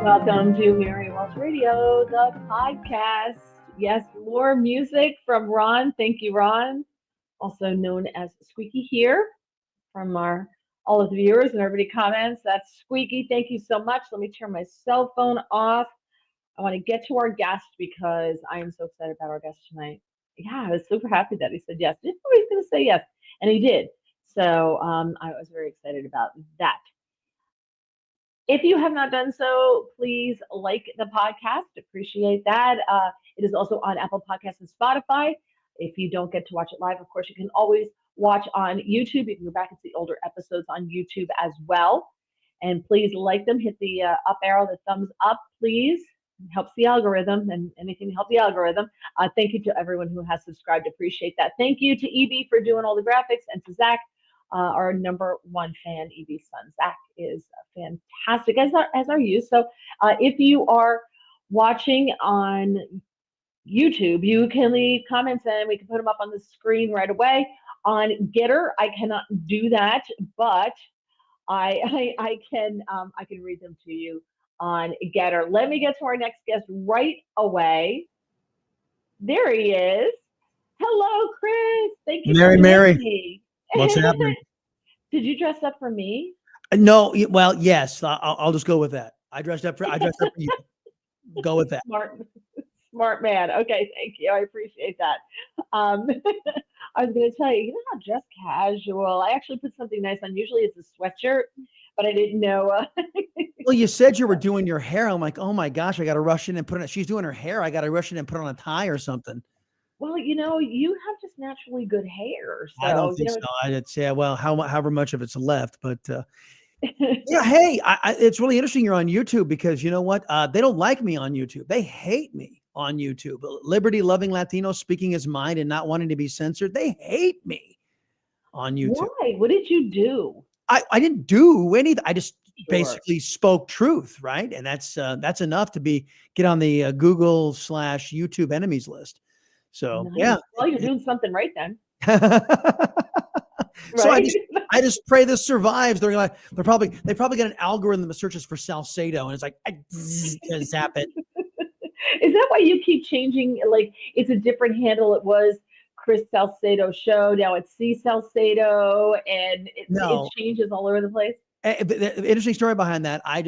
Welcome to Mary Wells Radio, the podcast. Yes, more music from Ron. Thank you, Ron, also known as Squeaky here from our all of the viewers and everybody comments. That's Squeaky. Thank you so much. Let me turn my cell phone off. I want to get to our guest because I am so excited about our guest tonight. Yeah, I was super happy that he said yes. Didn't know he was going to say yes, and he did. So I was very excited about that. If you have not done so, please like the podcast. Appreciate that. It is also on Apple Podcasts and Spotify. If you don't get to watch it live, of course, you can always watch on YouTube. You can go back and see older episodes on YouTube as well. And please like them. Hit the up arrow, the thumbs up, please. It helps the algorithm and anything to help the algorithm. Thank you to everyone who has subscribed. Appreciate that. Thank you to EB for doing all the graphics and to Zach, our number one fan, EB's son. Zach is fantastic, as are you. So if you are watching on YouTube, you can leave comments and we can put them up on the screen right away. On Getter, I cannot do that, but I can read them to you on Getter. Let me get to our next guest right away. There he is. Hello, Chris. Thank you, Mary. What's happening? Did you dress up for me? No. Well, yes. I'll just go with that. I dressed up for you. Go with that. Smart man. Okay, thank you. I appreciate that. I was going to tell you, not just casual. I actually put something nice on. Usually it's a sweatshirt, but I didn't know. Well, you said you were doing your hair. I'm like, oh my gosh, I got to rush in and put it. She's doing her hair. I got to rush in and put on a tie or something. Well, you have just naturally good hair. So, I don't think so. I'd say, well, however much of it's left, but yeah. Hey, it's really interesting. You're on YouTube because you know what? They don't like me on YouTube. They hate me on YouTube. Liberty Lovin Latino, speaking his mind and not wanting to be censored. They hate me on YouTube. Why? What did you do? I didn't do anything. I just basically spoke truth, right? And that's enough to get on the Google/YouTube enemies list. So nice. Yeah. Well, you're doing something right then. So right? I just pray this survives. They probably got an algorithm that searches for Salcedo and it's like zap it. Is that why you keep changing? Like it's a different handle. It was Chris Salcedo show. Now it's C Salcedo, and it changes all over the place. The interesting story behind that. I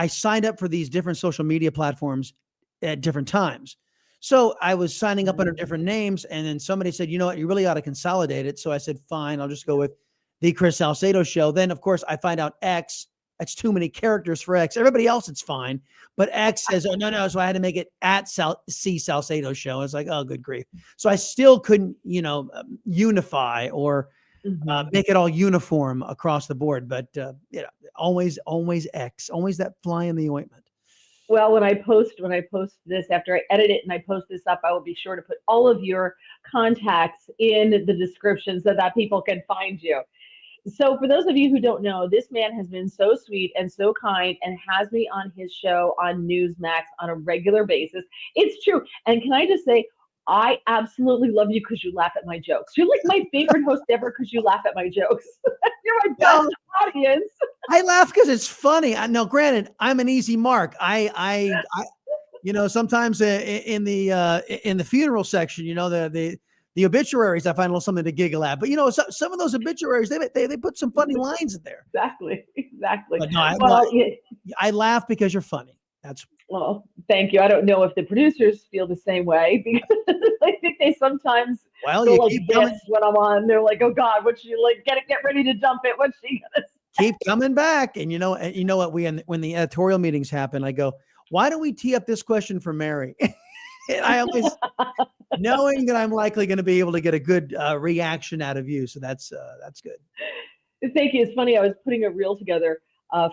signed up for these different social media platforms at different times. So I was signing up under different names, and then somebody said, you know what, you really ought to consolidate it. So I said, fine, I'll just go with the Chris Salcedo show. Then, of course, I find out X, that's too many characters for X. Everybody else, it's fine. But X says, oh, no. So I had to make it at C Salcedo show. I was like, oh, good grief. So I still couldn't, unify or make it all uniform across the board. But, always X, always that fly in the ointment. Well, when I post this, after I edit it and I post this up, I will be sure to put all of your contacts in the description so that people can find you. So for those of you who don't know, this man has been so sweet and so kind and has me on his show on Newsmax on a regular basis. It's true. And can I just say, I absolutely love you because you laugh at my jokes. You're like my favorite host ever because you laugh at my jokes. You're my best audience. I laugh because it's funny. Now, granted, I'm an easy mark. I sometimes in the funeral section, the obituaries, I find a little something to giggle at. But some of those obituaries, they put some funny lines in there. Exactly. But no, I laugh because you're funny. Well, thank you. I don't know if the producers feel the same way because I think they sometimes feel like this when I'm on. They're like, "Oh God, what's she like? Get ready to dump it. What's she gonna say?" Keep coming back, and you know what? When the editorial meetings happen, I go, "Why don't we tee up this question for Mary?" And I always knowing that I'm likely going to be able to get a good reaction out of you, so that's good. Thank you. It's funny. I was putting a reel together.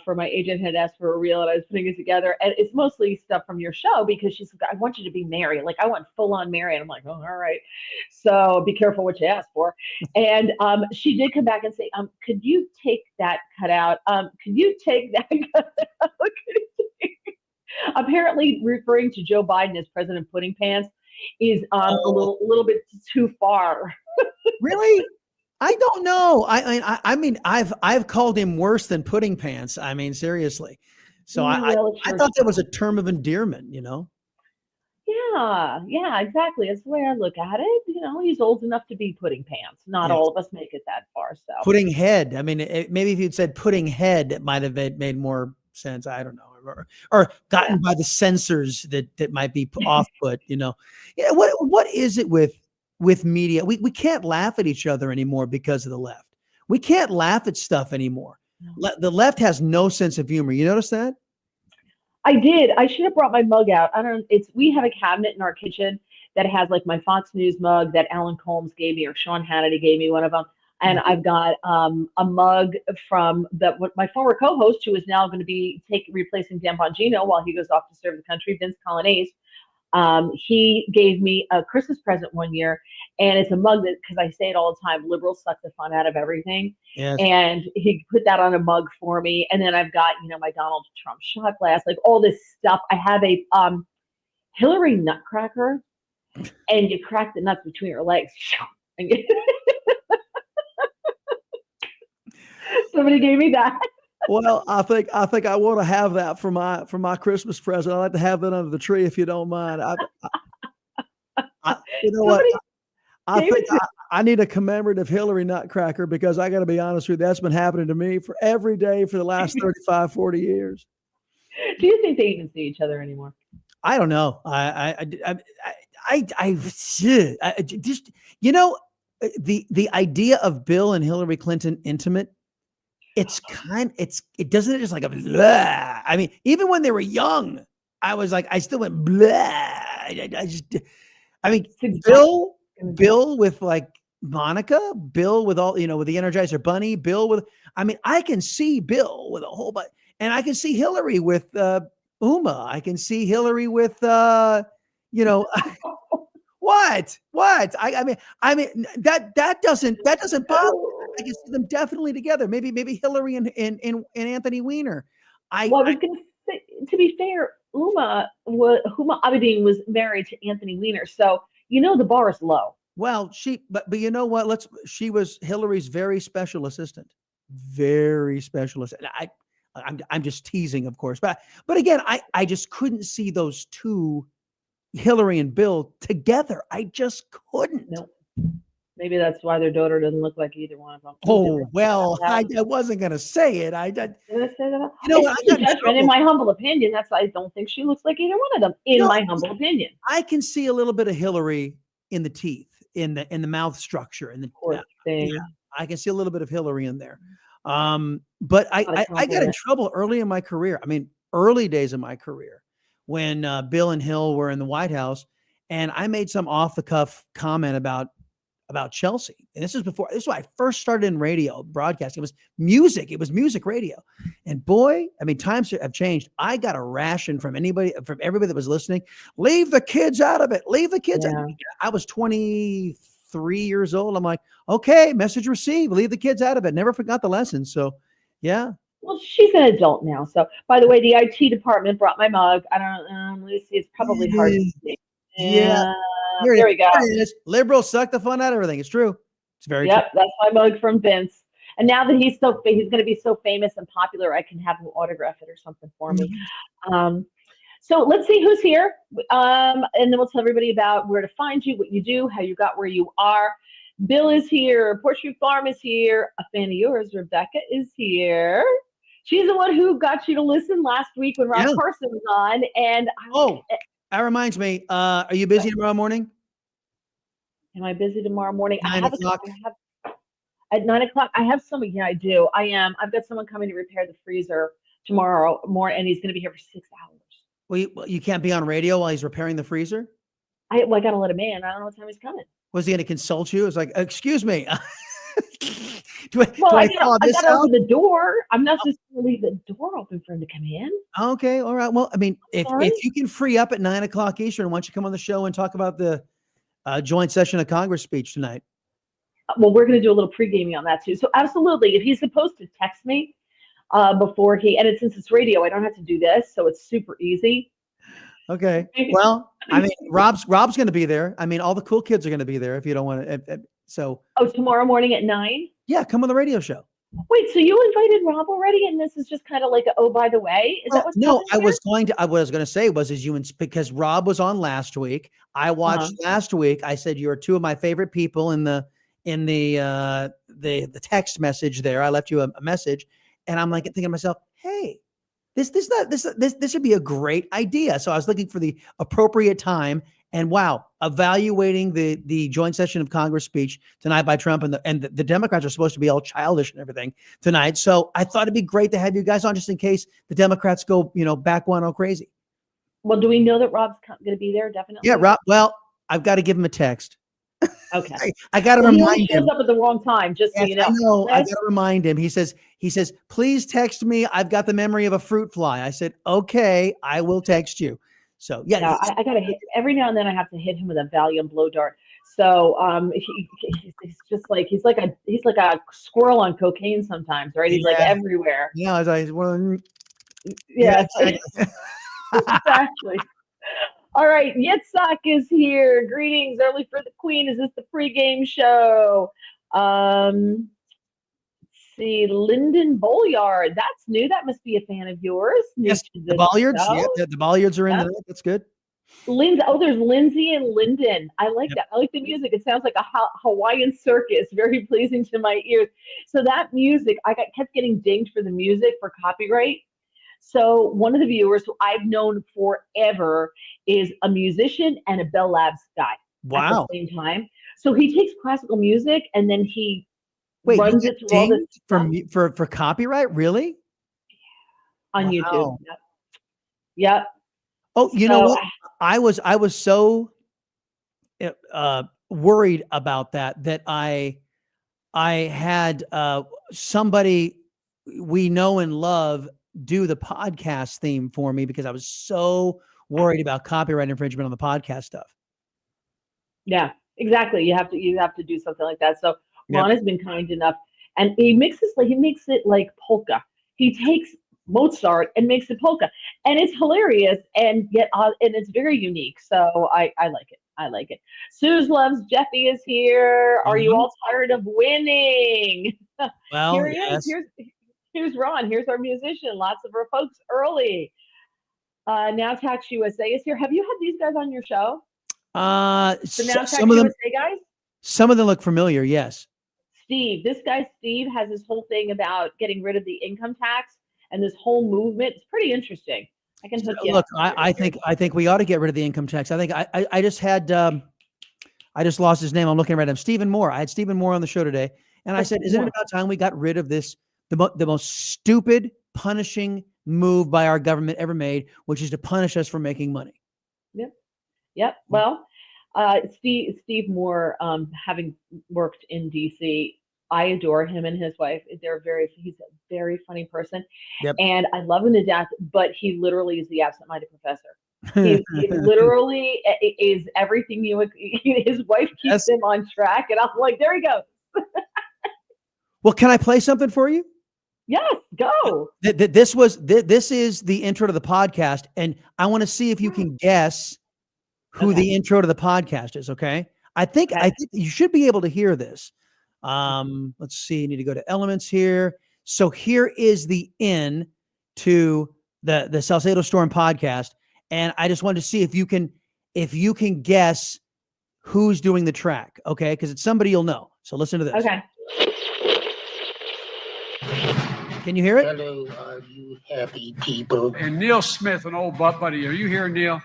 For my agent had asked for a reel and I was putting it together, and it's mostly stuff from your show because she's like, I want you to be Mary. Like I want full on Mary. And I'm like, oh, all right. So be careful what you ask for. And she did come back and say, could you take that cut out? Could you take that cut out? Apparently referring to Joe Biden as President Pudding Pants is a little bit too far. Really? I don't know. I mean, I've called him worse than Pudding Pants. I mean, seriously. So I thought that was a term of endearment, Yeah, exactly. That's the way I look at it. He's old enough to be putting pants. Not Yes. all of us make it that far. So Putting head. I mean, maybe if you'd said putting head, it might have made more sense. I don't know, or gotten by the censors that might be off put. Yeah. What is it with media? We can't laugh at each other anymore because of the left. We can't laugh at stuff anymore. No. The left has no sense of humor. You notice that? I did. I should have brought my mug out. I don't. We have a cabinet in our kitchen that has like my Fox News mug that Alan Colmes gave me, or Sean Hannity gave me one of them, and I've got a mug from my former co-host, who is now going to be replacing Dan Bongino while he goes off to serve the country, Vince Colonnese. He gave me a Christmas present one year, and it's a mug that, because I say it all the time, liberals suck the fun out of everything. Yes. And he put that on a mug for me. And then I've got, my Donald Trump shot glass, like all this stuff. I have a Hillary nutcracker, and you crack the nuts between her legs. And somebody gave me that. Well, I think I want to have that for my Christmas present. I'd like to have that under the tree if you don't mind. You know what? I think I need a commemorative Hillary nutcracker, because I got to be honest with you, that's been happening to me for every day for the last 35, 40 years. Do you think they even see each other anymore? I don't know. I just, the idea of Bill and Hillary Clinton intimate, it doesn't just like a blah. I mean, even when they were young, I was like, I still went blah. Bill with like Monica, Bill with all, with the Energizer Bunny, Bill with, I can see Bill with a whole bunch, and I can see Hillary with Uma. I can see Hillary with what? That doesn't bother me. I can see them definitely together. Maybe Hillary and Anthony Weiner. I was going to say, to be fair, Huma Abedin was married to Anthony Weiner, so the bar is low. Well, but you know what? She was Hillary's very special assistant. Very special assistant. I'm just teasing, of course, but again, I just couldn't see those two, Hillary and Bill, together. I just couldn't. No. Maybe that's why their daughter doesn't look like either one of them. Oh, well, I wasn't going to say it. Did I say that? In my humble opinion, I don't think she looks like either one of them, in my humble opinion. I can see a little bit of Hillary in the teeth, in the mouth structure, in the thing. Yeah, I can see a little bit of Hillary in there. But I got in trouble early in my career. Early days of my career, when Bill and Hill were in the White House, and I made some off the cuff comment about Chelsea. And this is when I first started in radio broadcasting. It was music radio. And boy, times have changed. I got a ration from everybody that was listening. Leave the kids out of it. Leave the kids out of it. I was 23 years old. I'm like, okay, message received. Leave the kids out of it. Never forgot the lesson. So yeah. Well, she's an adult now. So by the way, the IT department brought my mug. I don't let me see. It's probably hard to see. Yeah. There we go. There it is. Liberals suck the fun out of everything. It's true. It's very true. That's my mug from Vince. And now that he's going to be so famous and popular, I can have him autograph it or something for me. So let's see who's here. And then we'll tell everybody about where to find you, what you do, how you got where you are. Bill is here. Portrait Farm is here. A fan of yours, Rebecca, is here. She's the one who got you to listen last week when Rob Carson was on. And that reminds me, are you busy tomorrow morning? Am I busy tomorrow morning? 9 o'clock. At 9 o'clock, I have someone. Yeah, I do. I am. I've got someone coming to repair the freezer tomorrow morning, and he's going to be here for 6 hours. Well, you can't be on radio while he's repairing the freezer? I got to let him in. I don't know what time he's coming. Was he going to consult you? It's like, excuse me. do I got to open the door. I'm not just going to leave the door open for him to come in. Okay, all right. Well, if you can free up at 9 o'clock Eastern, why don't you come on the show and talk about the joint session of Congress speech tonight? Well, we're going to do a little pre-gaming on that too. So absolutely, if he's supposed to text me before since it's radio, I don't have to do this, so it's super easy. Okay. Well, Rob's going to be there. All the cool kids are going to be there if you don't want to. So. Oh, tomorrow morning at 9? Yeah, come on the radio show. Wait, so you invited Rob already, and this is just kind of like, oh, by the way, is that Well, what's no, happening here? what I was going to say was, is because Rob was on last week. I watched Uh-huh. last week. I said, you're two of my favorite people in the text message there. I left you a message, and I'm like thinking to myself, hey, this would be a great idea. So I was looking for the appropriate time, and wow, evaluating the joint session of Congress speech tonight by Trump, and the Democrats are supposed to be all childish and everything tonight. So I thought it'd be great to have you guys on just in case the Democrats go, back one all crazy. Well, do we know that Rob's going to be there? Definitely. Yeah, Rob. Well, I've got to give him a text. Okay. I got to Well, he always remind shows him. up at the wrong time, just so Yes, you I know. know. I got Chris? to remind him. He says, please text me. I've got the memory of a fruit fly. I said, okay, I will text you. So yeah, Yeah, I got to hit every now and then. I have to hit him with a Valium blow dart. So he's just like he's like a squirrel on cocaine sometimes, right? He's like yeah, everywhere. yeah. I was like, well, yeah, Yeah, exactly. exactly. All right, Yitzhak is here. Greetings, early for the Queen. Is this the pregame show? Let's see, Lyndon Bolyard. That's new. That must be a fan of yours. New Yes, to the the Bollards. Yeah, show. the Bollards are in Yep. there. That's good. Oh, there's Lindsay and Lyndon. I like Yep. that. I like the music. It sounds like a Hawaiian circus, very pleasing to my ears. So that music, kept getting dinged for the music for copyright. So one of the viewers who I've known forever is a musician and a Bell Labs guy at the Wow. same time. So he takes classical music and then he Wait, he runs got it through all this dinged stuff for copyright? Really? on YouTube. Wow. Yep. Yep. Oh, you know So what? I was so worried about that I had somebody we know and love do the podcast theme for me because I was so worried about copyright infringement on the podcast stuff. yeah, exactly. You have to do something like that. So Yep. Ron has been kind enough, and he makes it like polka. He takes Mozart and makes it polka, and it's hilarious and yet and it's very unique. So I like it. I like it. Suze loves Jeffy is here. Are you Mhm. all tired of winning? Well, Here he is. yes. Here's Ron. Here's our musician. Lots of our folks early. Now Tax USA is here. Have you had these guys on your show? The Now Tax Some of them USA guys? look familiar. Yes. Steve, this guy Steve has this whole thing about getting rid of the income tax and this whole movement. It's pretty interesting. I can hook you Look, up. I think we ought to get rid of the income tax. I think I just had I just lost his name. I'm looking at him. Stephen Moore. I had Stephen Moore on the show today, and I said, "Isn't it about time we got rid of this the most stupid, punishing move by our government ever made, which is to punish us for making money?" Yep. Yep. Well, Steve Moore, having worked in DC, I adore him and his wife. He's a very funny person, Yep. and I love him to death. But he literally is the absent-minded professor. He literally is everything you would. His wife keeps Yes. him on track, and I'm like, there he goes. Well, can I play something for you? Yes, go. This is the intro to the podcast, and I want to see if you can guess who the intro to the podcast is. Okay. I think you should be able to hear this. Let's see. I need to go to elements here. So here is the in to the Salcedo Storm podcast. And I just wanted to see if you can guess who's doing the track. Okay. Cause it's somebody you'll know. So listen to this. Okay. Can you hear it? Hello, all you happy people. And Neil Smith, an old butt buddy. Are you here, Neil?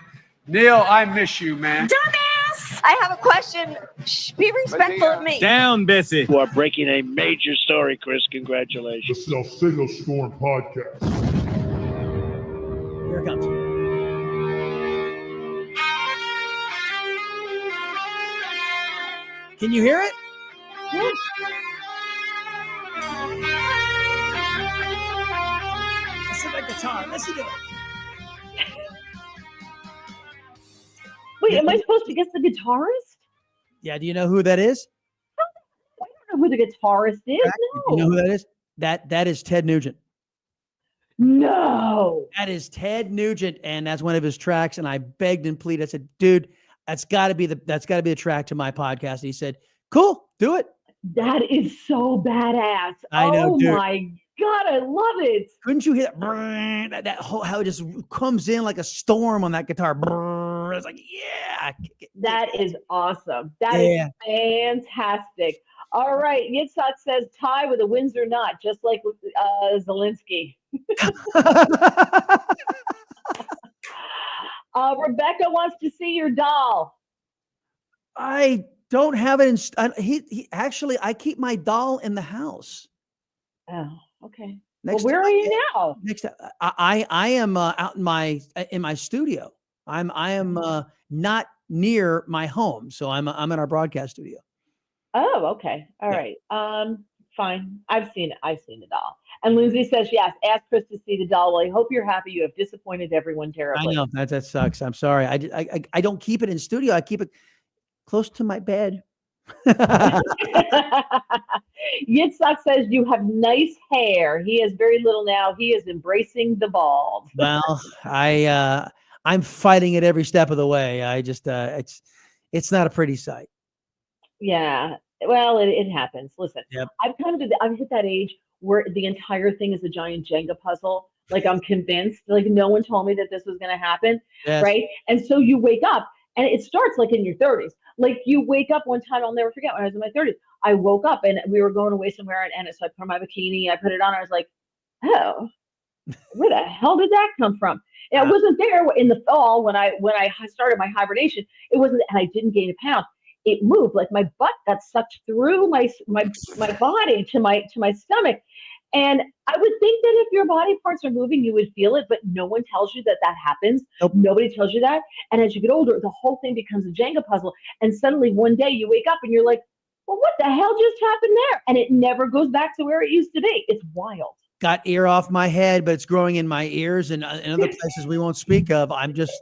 Neil, I miss you, man. Dumbass! I have a question. Shh, be respectful of me. Down, Bessie. You are breaking a major story, Chris. Congratulations. The Salcedo Storm podcast. Here it comes. Can you hear it? Yes. Listen to the guitar. Listen to it. Wait, am I supposed to guess the guitarist? Yeah. Do you know who that is? I don't know who the guitarist is. Do you know No. who that is? That is Ted Nugent. No. That is Ted Nugent, and that's one of his tracks. And I begged and pleaded. I said, "Dude, that's got to be the track to my podcast." And he said, "Cool, do it." That is so badass. I know, Oh dude. my God, I love it. Couldn't you hear that whole, how it just comes in like a storm on that guitar? It's like, yeah. That is awesome. That is Yeah. fantastic. All right. Yitzhak says tie with a Windsor knot, just like Zelensky. Rebecca wants to see your doll. I don't have it in. He actually, I keep my doll in the house. Oh, okay. Next Well, where to are my you now? Next, I am out in my studio. I am not near my home, so I'm in our broadcast studio. Oh, okay. All Yeah. right. Fine. I've seen it. I've seen the doll. And Lindsay says, yes, ask Chris to see the doll. Well, I hope you're happy. You have disappointed everyone I terribly. know that sucks. I'm sorry. I don't keep it in studio. I keep it close to my bed. Yitzhak says you have nice hair. He has very little now. He is embracing the bald. Well, I'm fighting it every step of the way. I just it's not a pretty sight. Yeah. Well, it happens. Listen, Yep. I've hit that age where the entire thing is a giant Jenga puzzle. Like I'm convinced, like no one told me that this was going to happen. Yes. Right. And so you wake up and it starts like in your 30s. Like you wake up one time, I'll never forget when I was in my 30s. I woke up and we were going away somewhere and so I put on my bikini, I put it on. I was like, oh, where the hell did that come from? And it wasn't there in the fall when I started my hibernation. It wasn't, and I didn't gain a pound. It moved like my butt got sucked through my body to my stomach. And I would think that if your body parts are moving, you would feel it, but no one tells you that happens. Nope. Nobody tells you that. And as you get older, the whole thing becomes a Jenga puzzle. And suddenly one day you wake up and you're like, well, what the hell just happened there? And it never goes back to where it used to be. It's wild. Got ear off my head, but it's growing in my ears and in other places we won't speak of. I'm just,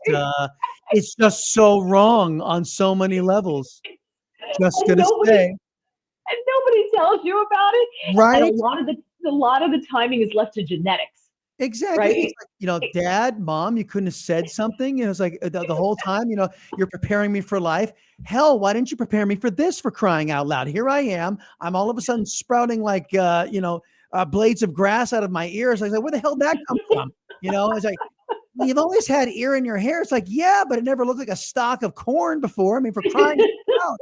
it's just so wrong on so many levels. Just And gonna say, and nobody tells you about it. right? And a lot of the timing is left to genetics. Exactly. Right? It's like, Dad, Mom, you couldn't have said something. It's like the whole time, you're preparing me for life. Hell, why didn't you prepare me for this, for crying out loud? Here I am. I'm all of a sudden sprouting like, blades of grass out of my ears. I was like, where the hell did that come from? It's like, you've always had ear in your hair. It's like, yeah, but it never looked like a stalk of corn before. I mean, for crying out.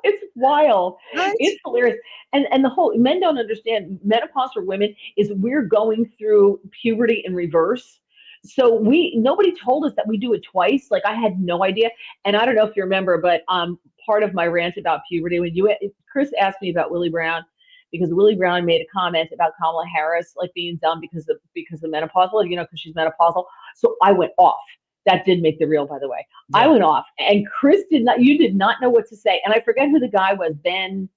It's wild. Right? It's hilarious. And the whole men don't understand menopause for women is we're going through puberty in reverse. So nobody told us that we do it twice. Like I had no idea. And I don't know if you remember, but part of my rant about puberty when Chris asked me about Willie Brown, because Willie Brown made a comment about Kamala Harris like being dumb because of menopausal, because she's menopausal. So I went off. That did make the reel, by the way. Yeah. I went off, and you did not know what to say. And I forget who the guy was, Ben,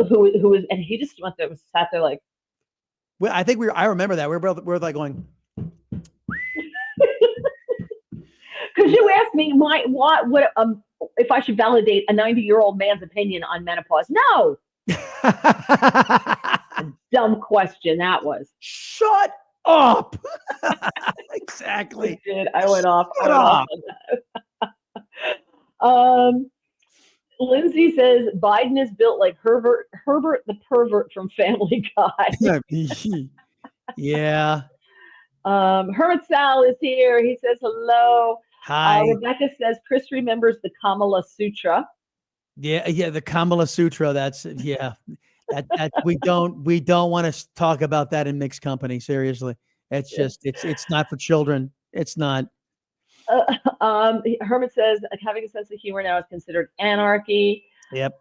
who was, and he just sat there like. Well, I remember that. We were like going. Because you asked me what if I should validate a 90-year-old man's opinion on menopause. No. Dumb question that was. Shut up. Exactly. I did. I went off. Lindsay says Biden is built like Herbert the pervert from Family Guy. Yeah. Hermit Sal is here. He says hello. Hi. Rebecca says Chris remembers the Kamala Sutra. Yeah, the Kamala Sutra. That's that we don't want to talk about that in mixed company. Seriously, it's just it's not for children. It's not. Hermit says having a sense of humor now is considered anarchy. Yep.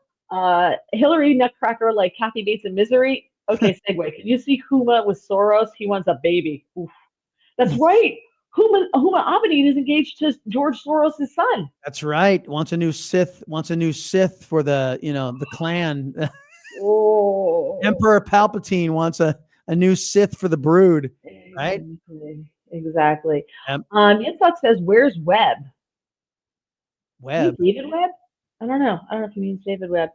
Hillary Nutcracker like Kathy Bates in Misery. Okay, segue. Can you see Huma with Soros? He wants a baby. Oof. That's right. Huma Abedin is engaged to George Soros' son. That's right. Wants a new Sith for the clan. Oh. Emperor Palpatine wants a new Sith for the brood. Right? Exactly. Yep. Yitzhak says, "Where's Webb?" Webb. David Webb? I don't know if he means David Webb.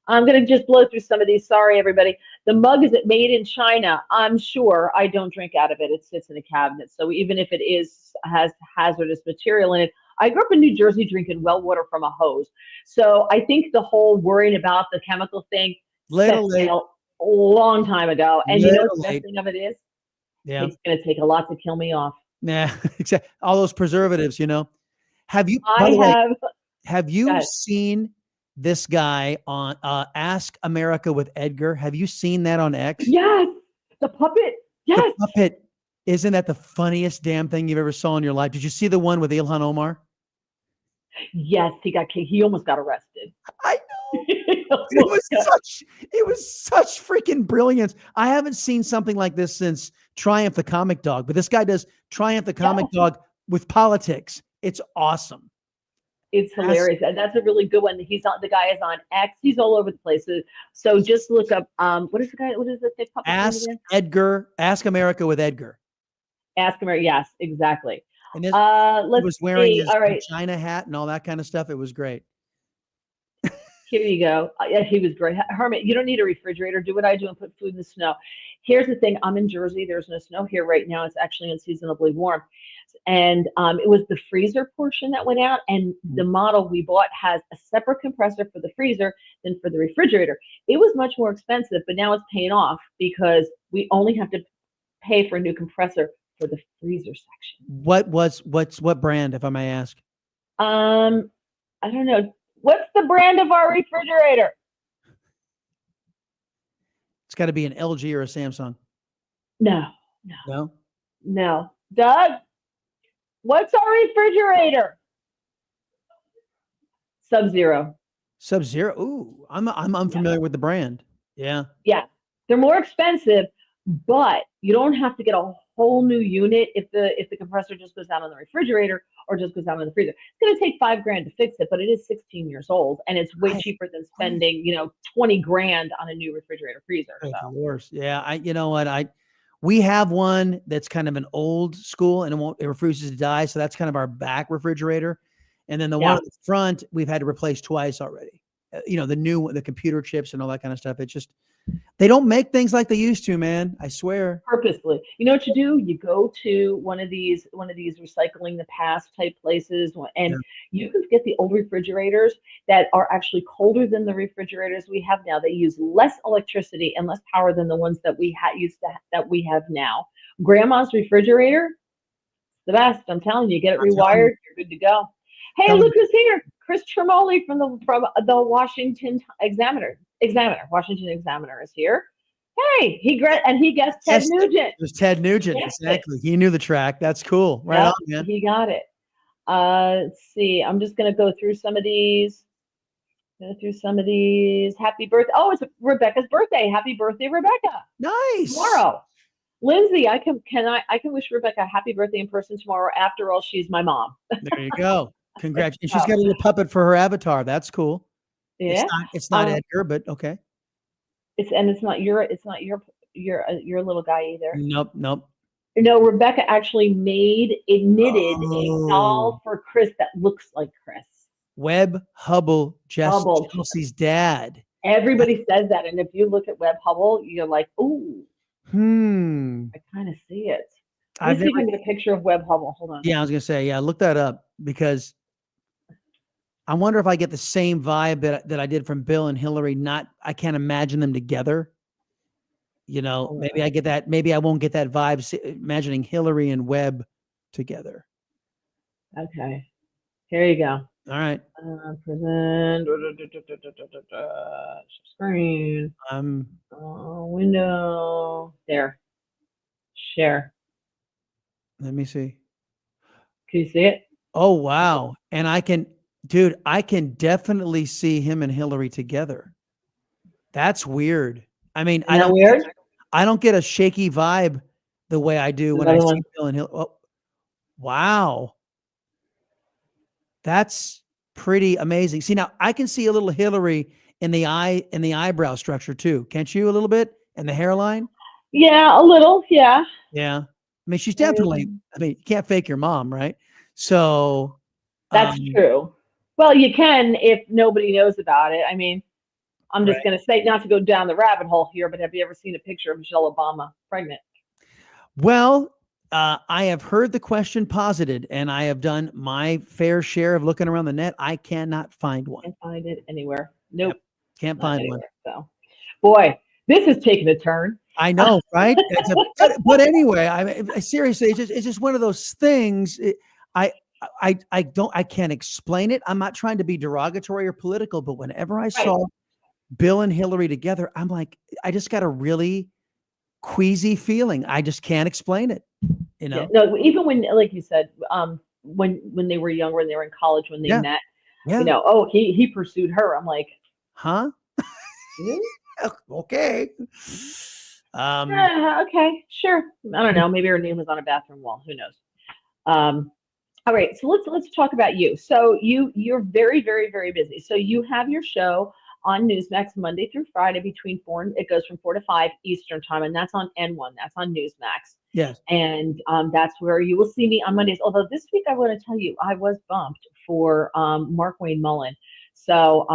I'm going to just blow through some of these. Sorry, everybody. The mug is made in China. I'm sure. I don't drink out of it. It sits in a cabinet. So even if it has hazardous material in it, I grew up in New Jersey drinking well water from a hose. So I think the whole worrying about the chemical thing set Little late. sail a long time ago. And you know what Little the best late. thing of it is? Yeah. It's going to take a lot to kill me off. Nah, exactly. All those preservatives, you know. Have you, by I the way, have, have Go you ahead. seen this guy on Ask America with Edgar? Have you seen that on X? yes, the puppet. The Yes. puppet. Isn't that the funniest damn thing you've ever saw in your life? Did you see the one with Ilhan Omar? Yes, he almost got arrested. I know. It was such freaking brilliance. I haven't seen something like this since Triumph the Comic Dog, but this guy does Triumph the Comic Dog with politics. It's awesome. It's hilarious. And that's a really good one. The guy is on X. He's all over the place. So just look up what is the thick puppet name Ask again? Edgar, Ask America with Edgar. Ask him. Yes, exactly. And he Let's was wearing see. his All right, China hat and all that kind of stuff. It was great. here you go. Yeah, he was great. Hermit, you don't need a refrigerator. Do what I do and put food in the snow. Here's the thing. I'm in Jersey. There's no snow here right now. It's actually unseasonably warm. And it was the freezer portion that went out. And the model we bought has a separate compressor for the freezer than for the refrigerator. It was much more expensive, but now it's paying off because we only have to pay for a new compressor for the freezer section. What brand, if I may ask? I don't know. What's the brand of our refrigerator? It's got to be an LG or a Samsung. No. Doug, what's our refrigerator? Sub-Zero. Sub-Zero. Ooh, I'm unfamiliar with the brand. Yeah. Yeah. They're more expensive, but you don't have to get a whole new unit if the compressor just goes out on the refrigerator or just goes out on the freezer. It's going to take $5,000 to fix it, but it is 16 years old and it's way cheaper than spending, $20,000 on a new refrigerator freezer. Of So course. Yeah. You know what? We have one that's kind of an old school and it refuses to die. So that's kind of our back refrigerator. And then the one in the front, we've had to replace twice already. The computer chips and all that kind of stuff. It's just, they don't make things like they used to, man. I swear. Purposely. You know what you do? You go to one of these recycling the past type places, and you can get the old refrigerators that are actually colder than the refrigerators we have now. They use less electricity and less power than the ones that we that we have now. Grandma's refrigerator, the best. I'm telling you, get it rewired, you're good to go. Hey, look who's here. Chris Tremoli from the Washington Examiner. Washington Examiner is here. Hey, he guessed Ted Nugent. It was Ted Nugent. Exactly. He knew the track. That's cool. Right on, man. He got it. Let's see. I'm just going to go through some of these. Happy birthday. Oh, it's Rebecca's birthday. Happy birthday, Rebecca. Nice. Tomorrow. Lindsay, I can wish Rebecca a happy birthday in person tomorrow. After all, she's my mom. There you go. Congratulations. She's got a little puppet for her avatar. That's cool. Yeah. It's not Edgar, but okay. It's not your little guy either. Nope. No, Rebecca actually knitted a doll for Chris that looks like Chris. Webb Hubble, Chelsea's dad. Everybody says that, and if you look at Webb Hubble, you're like, ooh. I kind of see it. Let me see if I can get a picture of Webb Hubble. Hold on. Yeah, I was gonna say, look that up because I wonder if I get the same vibe that I did from Bill and Hillary. I can't imagine them together. Maybe I get that. Maybe I won't get that vibe imagining Hillary and Webb together. Okay. Here you go. All right. Present. Screen. Window. There. Share. Let me see. Can you see it? Oh, wow. And I can definitely see him and Hillary together. That's weird. I mean, I don't get a shaky vibe the way I do when I see Bill and Hillary. Oh, wow. That's pretty amazing. See, now I can see a little Hillary in the eyebrow structure too. Can't you a little bit? And the hairline? Yeah, a little. Yeah. Yeah. I mean, she's definitely, you can't fake your mom, right? So that's true. Well, you can if nobody knows about it. I mean, I'm just going to say, not to go down the rabbit hole here, but have you ever seen a picture of Michelle Obama pregnant? Well, I have heard the question posited, and I have done my fair share of looking around the net. I cannot find one. Can't find it anywhere. Nope. Yep. Can't Not find one. anywhere. So, boy, this is taking a turn. I know, right? But anyway, I seriously, it's just one of those things. I can't explain it. I'm not trying to be derogatory or political, but whenever I saw Bill and Hillary together, I'm like, I just got a really queasy feeling. I just can't explain it. You know? Yeah, no, even when, like you said, when they were younger, when they were in college, when they met, you know, oh, he pursued her. I'm like, huh? really? Okay. Okay, sure. I don't know. Maybe her name was on a bathroom wall. Who knows? All right. So let's talk about you. So you're very, very, very busy. So you have your show on Newsmax Monday through Friday it goes from 4 to 5 Eastern time, and that's on N1. That's on Newsmax. Yes. And that's where you will see me on Mondays. Although this week I want to tell you, I was bumped for Mark Wayne Mullen. So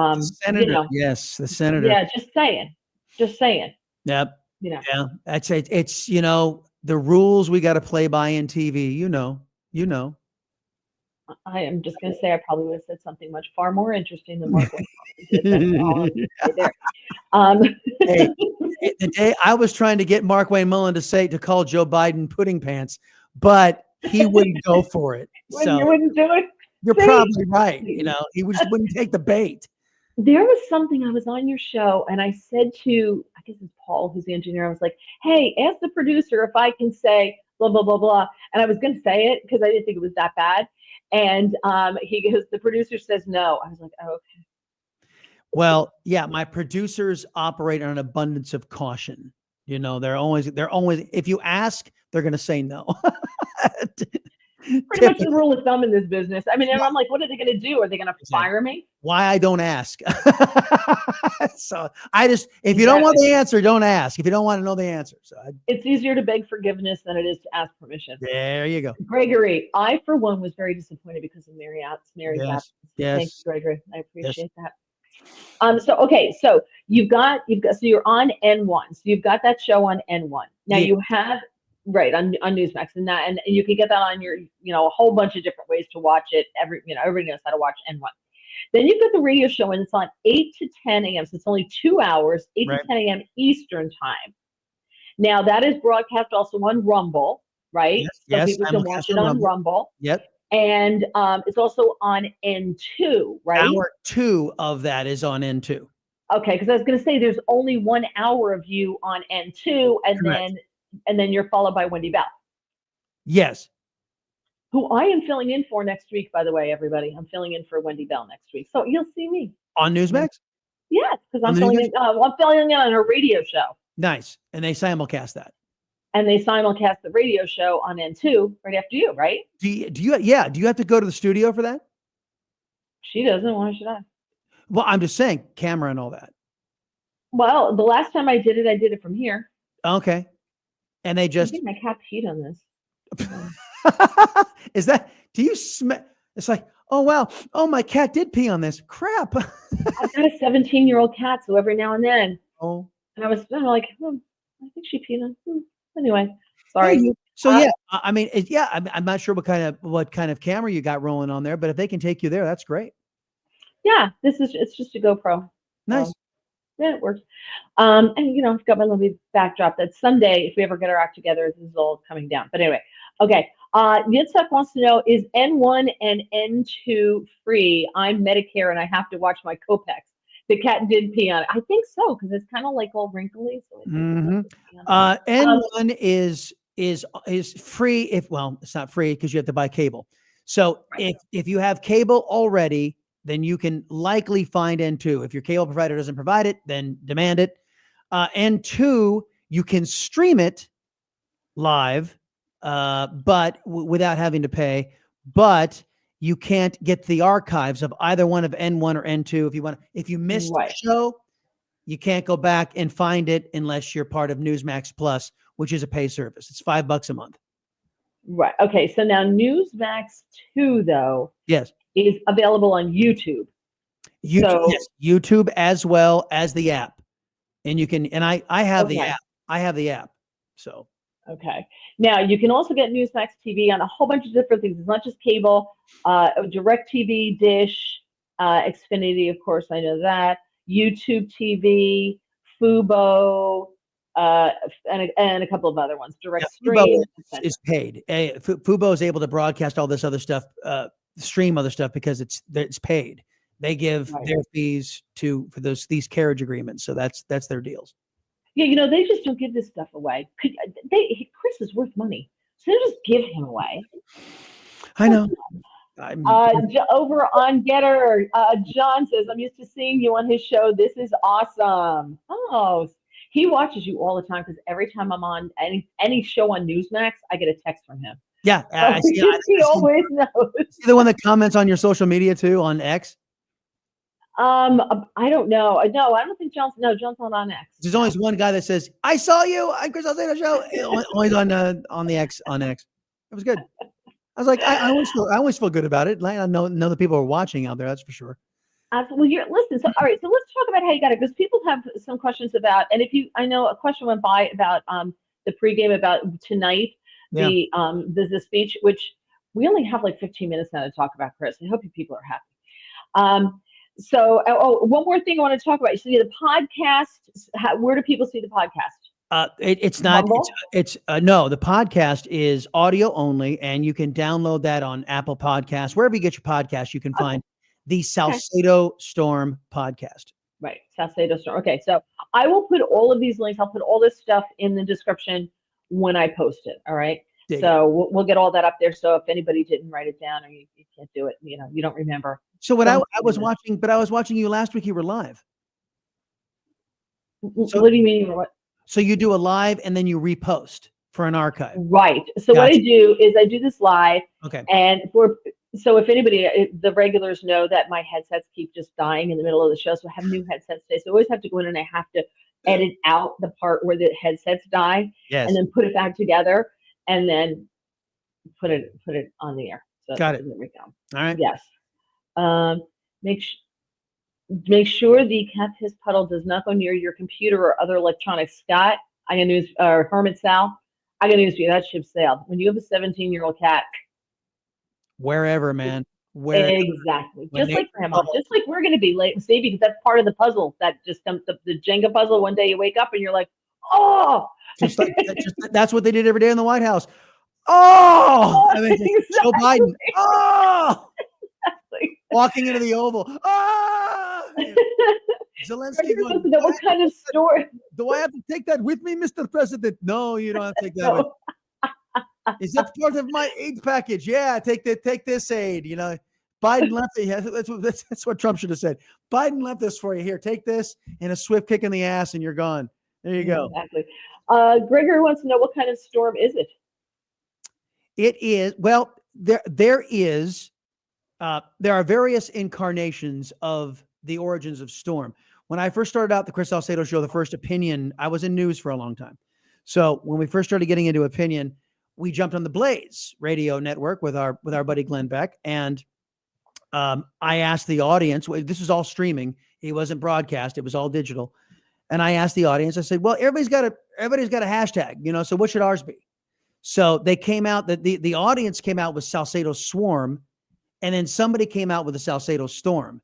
Senator, you know, yes, the senator. Yeah, just saying. Yep. You know. Yeah. That's it. It's the rules we got to play by in TV. You know. I am just going to say I probably would have said something much far more interesting than Mark Wayne did. That's all I'm gonna say there. Hey, the day I was trying to get Mark Wayne Mullen to call Joe Biden pudding pants, but he wouldn't go for it. You wouldn't do it? You're probably right. He just wouldn't take the bait. There was something, I was on your show and I said to, I guess it's Paul, who's the engineer, I was like, hey, ask the producer if I can say blah, blah, blah, blah. And I was going to say it because I didn't think it was that bad. And he goes, the producer says no. I was like, oh, okay. Well, yeah, my producers operate on an abundance of caution. They're always, if you ask, they're going to say no. Pretty much the rule of thumb in this business. I mean, and I'm like, what are they going to do? Are they going to fire me? Why I don't ask. So if you don't want the answer, don't ask. If you don't want to know the answer. So it's easier to beg forgiveness than it is to ask permission. There you go. Gregory, I, for one, was very disappointed because of Mary's absence. Yes. Thanks, Gregory. I appreciate that. So you're on N1. So you've got that show on N1. Now you have on Newsmax and you can get that on your, a whole bunch of different ways to watch it. Everybody knows how to watch N1. Then you've got the radio show and it's on 8 to 10 a.m. So it's only 2 hours, 8 to 10 a.m. Eastern time. Now that is broadcast also on Rumble, right? Yes. So people can watch it on Rumble. Yep. And it's also on N2, right? Hour 2 of that is on N2. Okay, because I was going to say there's only 1 hour of you on N2, and then you're followed by Wendy Bell. Yes. Who I am filling in for next week, by the way, everybody. I'm filling in for Wendy Bell next week, so you'll see me on Newsmax. Yes, because I'm filling in. I'm filling in on a radio show. Nice, and they simulcast that. And they simulcast the radio show on N2 right after you, right? Do you have to go to the studio for that? She doesn't. Why should I? Well, I'm just saying, camera and all that. Well, the last time I did it from here. Okay. And they just. I think my cat peed on this. Is that? Do you smell? It's like, oh wow, oh my cat did pee on this. Crap. I've got a 17-year-old cat, so every now and then. Oh. And I'm like, I think she peed on. Anyway, sorry. Hey, so yeah, I mean, I'm not sure what kind of camera you got rolling on there, but if they can take you there, that's great. Yeah, it's just a GoPro. Nice. Yeah, it works. And I've got my lovely backdrop. That someday, if we ever get our act together, this is all coming down. But anyway, okay. Yitzhak wants to know, is N1 and N2 free? I'm Medicare and I have to watch my Copex. The cat did pee on it. I think so, because it's kind of like all wrinkly. So N1 is free it's not free because you have to buy cable. So if you have cable already, then you can likely find N2. If your cable provider doesn't provide it, then demand it. N2, you can stream it live, but without having to pay. But you can't get the archives of either one of N1 or N2. If you missed the show, you can't go back and find it unless you're part of Newsmax Plus, which is a pay service. It's $5 a month. Right. Okay. So now Newsmax 2, though, yes, is available on YouTube. YouTube as well as the app. And you can, and I have the app. I have the app. So Okay. Now you can also get Newsmax TV on a whole bunch of different things. It's not just cable, direct TV, Dish, Xfinity, of course, I know that, YouTube TV, Fubo, uh, and a couple of other ones, direct Fubo stream. is paid. Fubo is able to broadcast all this other stuff, stream other stuff because it's paid. They give Right. their fees for these carriage agreements, so that's their deals. Yeah, they just don't give this stuff away. Chris is worth money, so they just give him away. I know. Over on Getter, John says, "I'm used to seeing you on his show. This is awesome." Oh, he watches you all the time because every time I'm on any show on Newsmax, I get a text from him. Yeah, I see. He always knows. See the one that comments on your social media too on X? I don't know. No, I don't think John's not on X. There's always one guy that says, "I saw you on Chris Salcedo show." Always on the X on X. It was good. I was like, I always feel good about it. Like, I know the people are watching out there. That's for sure. Absolutely. Listen. So, all right. So let's talk about how you got it, because people have some questions about. And I know a question went by about the pregame about tonight. Yeah. The speech, which we only have like 15 minutes now to talk about, Chris. I hope you people are happy. So, one more thing I want to talk about. You see the podcast. Where do people see the podcast? It's not. No. The podcast is audio only, and you can download that on Apple Podcasts, wherever you get your podcast. You can find the Salcedo Storm podcast. Right, Salcedo Storm. Okay, so I will put all of these links. I'll put all this stuff in the description when I post it. All right. So we'll get all that up there. So if anybody didn't write it down or you can't do it, you don't remember. So what I was watching you last week. You were live. So what do you mean? What? So you do a live and then you repost for an archive. Right. So what I do is I do this live. Okay. And so if anybody, the regulars know that my headsets keep just dying in the middle of the show. So I have new headsets today. So I always have to go in and I have to edit out the part where the headsets die. Yes. And then put it back together and then put it on the air. So got it. There we go. All right. Yes. Make sure the cat piss puddle does not go near your computer or other electronics. Scott, I got news. Hermit Sal, I got news for you. That ship sailed. When you have a 17-year-old cat, wherever, man. Wherever. Exactly. Just like grandma. Just like we're going to be late. See, because that's part of the puzzle. That just comes the Jenga puzzle. One day you wake up and you're like, oh. That's what they did every day in the White House. Oh, I mean, exactly. Joe Biden. Oh, Exactly. Walking into the Oval. Oh, Zelensky going, what kind of story? Do I have to take that with me, Mr. President? No, you don't have to take that with me. Is that part of my aid package? Yeah, take this aid. Biden left it. Yeah, that's what Trump should have said. Biden left this for you. Here, take this and a swift kick in the ass, and you're gone. There you go. Exactly. Gregory wants to know, what kind of storm is it? It is, well, there are various incarnations of the origins of storm. When I first started out the Chris Salcedo show, the first opinion, I was in news for a long time. So when we first started getting into opinion, we jumped on the Blaze radio network with our buddy Glenn Beck. And I asked the audience, this is all streaming. It wasn't broadcast. It was all digital. And I asked the audience, I said, well, everybody's got a hashtag, so what should ours be? So they came out, the audience came out with Salcedo Swarm, and then somebody came out with the Salcedo Storm.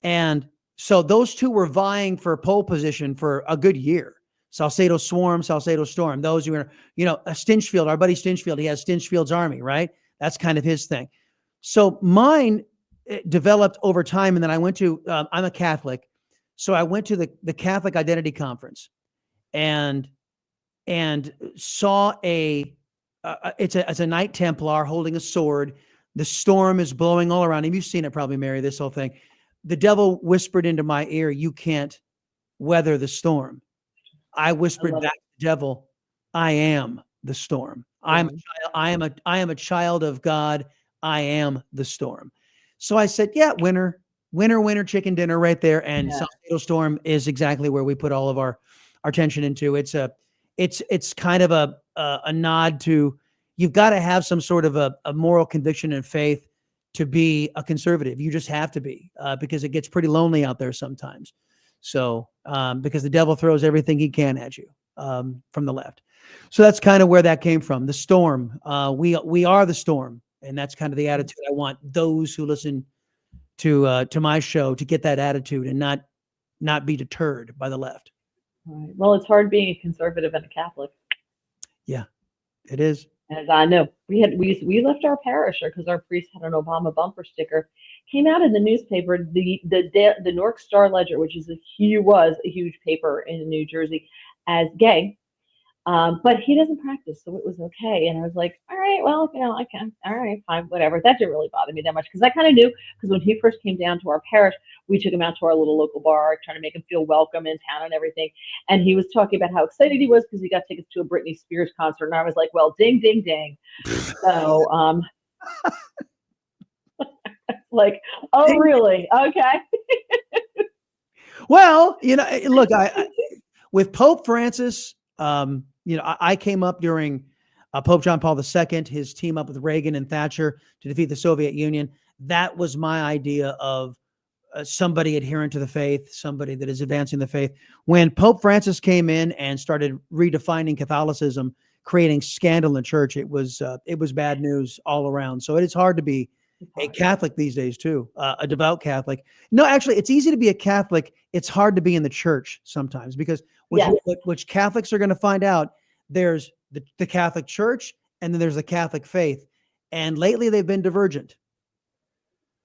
And so those two were vying for pole position for a good year. Salcedo Swarm, Salcedo Storm. Those who are, Stinchfield, our buddy Stinchfield, he has Stinchfield's Army, right? That's kind of his thing. So mine developed over time. And then I went to, I'm a Catholic. So I went to the Catholic Identity Conference and saw it's a Knight Templar holding a sword. The storm is blowing all around him. You've seen it probably, Mary, this whole thing. The devil whispered into my ear, you can't weather the storm. I whispered back to the devil, I am the storm. I am a child of God. I am the storm. So I said, yeah, winner, chicken dinner right there. And Salcedo Storm is exactly where we put all of our attention into. It's kind of a nod to, you've got to have some sort of a moral conviction and faith to be a conservative. You just have to be, because it gets pretty lonely out there sometimes. So, because the devil throws everything he can at you. from the left. So that's kind of where that came from. The storm. We are the storm, and that's kind of the attitude I want those who listen to my show to get that attitude and not be deterred by the left. Right. Well, it's hard being a conservative and a Catholic. Yeah, it is. As I know, we left our parish because our priest had an Obama bumper sticker. Came out in the newspaper, the North Star Ledger, which was a huge paper in New Jersey, as gay. But he doesn't practice, so it was okay. And I was like, all right, well, I can, all right, fine, whatever. That didn't really bother me that much because I kind of knew, because when he first came down to our parish, we took him out to our little local bar, trying to make him feel welcome in town and everything. And he was talking about how excited he was because he got tickets to a Britney Spears concert. And I was like, well, ding, ding, ding. So, like, oh, really? Okay. Well, look, I with Pope Francis, I came up during Pope John Paul II, his team up with Reagan and Thatcher to defeat the Soviet Union. That was my idea of somebody adherent to the faith, somebody that is advancing the faith. When Pope Francis came in and started redefining Catholicism, creating scandal in church, it was bad news all around. So it is hard to be a Catholic these days too, a devout Catholic. No, actually, it's easy to be a Catholic. It's hard to be in the church sometimes because which Catholics are going to find out, there's the Catholic Church and then there's the Catholic faith. And lately they've been divergent.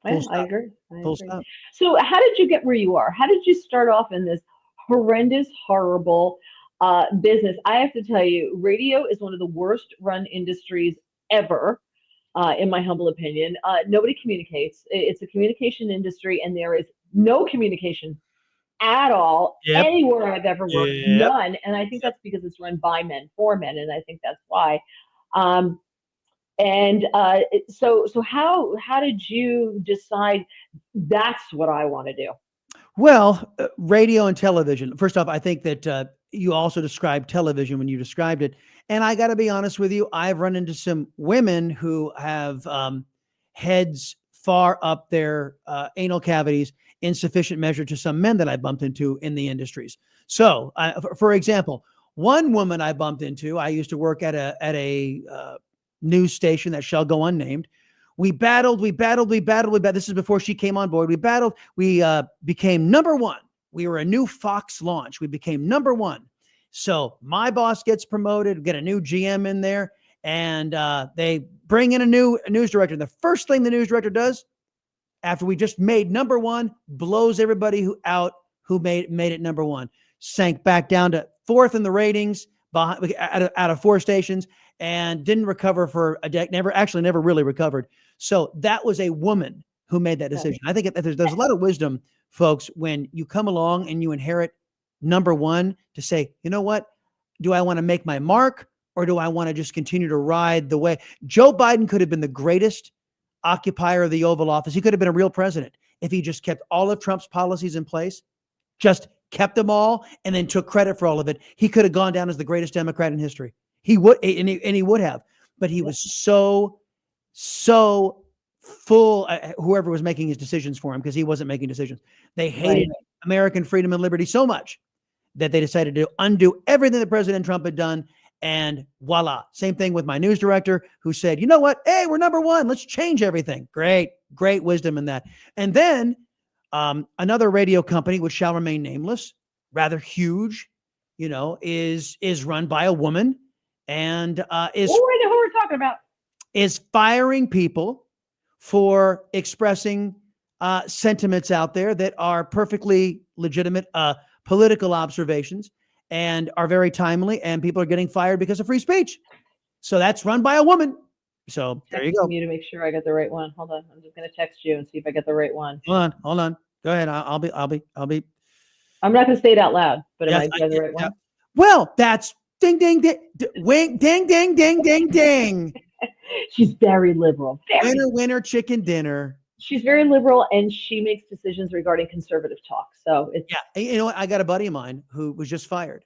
Yeah, I agree. Full stop. So how did you get where you are? How did you start off in this horrendous, horrible business? I have to tell you, radio is one of the worst run industries ever. In my humble opinion, nobody communicates. It's a communication industry, and there is no communication at all anywhere I've ever worked. None. And I think that's because it's run by men for men, and I think that's why. So how did you decide that's what I want to do? Well, radio and television. First off, I think that you also described television when you described it. And I got to be honest with you, I've run into some women who have heads far up their anal cavities in sufficient measure to some men that I bumped into in the industries. So, for example, one woman I bumped into, I used to work at a news station that shall go unnamed. We battled. This is before she came on board. We battled. We became number one. We were a new Fox launch. We became number one. So my boss gets promoted, get a new GM in there, and they bring in a new news director. The first thing the news director does, after we just made number one, blows everybody who made it number one. Sank back down to fourth in the ratings out of four stations, and didn't recover for a decade. Never really recovered. So that was a woman who made that decision. I think there's a lot of wisdom, folks, when you come along and you inherit number one, to say, you know what, do I want to make my mark or do I want to just continue to ride the way? Joe Biden could have been the greatest occupier of the Oval Office. He could have been a real president if he just kept all of Trump's policies in place, just kept them all, and then took credit for all of it. He could have gone down as the greatest Democrat in history. He would, and he would have, but he was so full, whoever was making his decisions for him, because he wasn't making decisions. They hated American freedom and liberty so much that they decided to undo everything that President Trump had done. And voila. Same thing with my news director, who said, you know what? Hey, we're number one. Let's change everything. Great wisdom in that. And then another radio company, which shall remain nameless, rather huge, is run by a woman and is who we're talking about, is firing people for expressing sentiments out there that are perfectly legitimate political observations and are very timely, and people are getting fired because of free speech. So that's run by a woman. So there you go. Me to make sure I got the right one. Hold on, I'm just going to text you and see if I get the right one. Hold on. Go ahead. I'll be. I'm not going to say it out loud, but am I getting the right one? Well, that's ding, ding, ding, wing, ding, ding, ding, ding, ding. She's very liberal. Winner, chicken dinner. She's very liberal, and she makes decisions regarding conservative talk. So it's You know what? I got a buddy of mine who was just fired,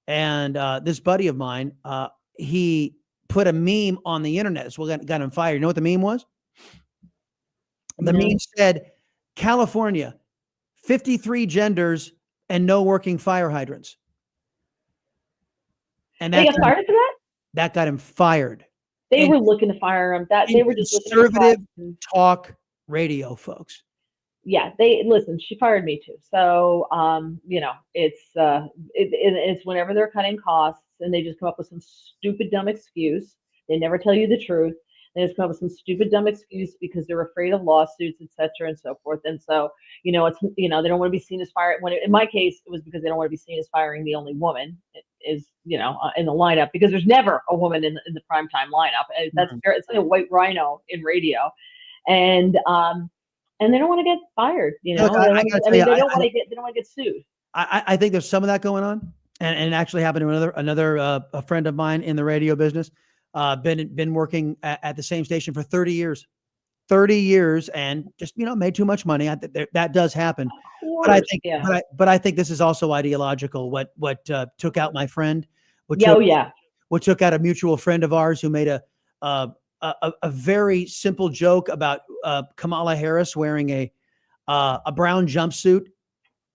and this buddy of mine, he put a meme on the internet. That's what got him fired. You know what the meme was? The meme said, California, 53 genders and no working fire hydrants. And They that got fired for that? that got him fired. They And were looking to fire him. That in they were just looking to conservative fire him. talk radio, folks. Yeah, they listen. She fired me too. So, it's whenever they're cutting costs and they just come up with some stupid dumb excuse. They never tell you the truth. They just come up with some stupid dumb excuse because they're afraid of lawsuits, etc., and so forth. And so, they don't want to be seen as firing. In my case, it was because they don't want to be seen as firing the only woman is in the lineup, because there's never a woman in the primetime lineup. It's like a white rhino in radio, and they don't want to get fired. Look, I gotta tell you, they don't want to get sued. I think there's some of that going on, and it actually happened to another a friend of mine in the radio business. Been working at the same station for 30 years, and just made too much money. That does happen, but I think but I think this is also ideological. What took out my friend? What took out a mutual friend of ours who made a very simple joke about Kamala Harris wearing a brown jumpsuit,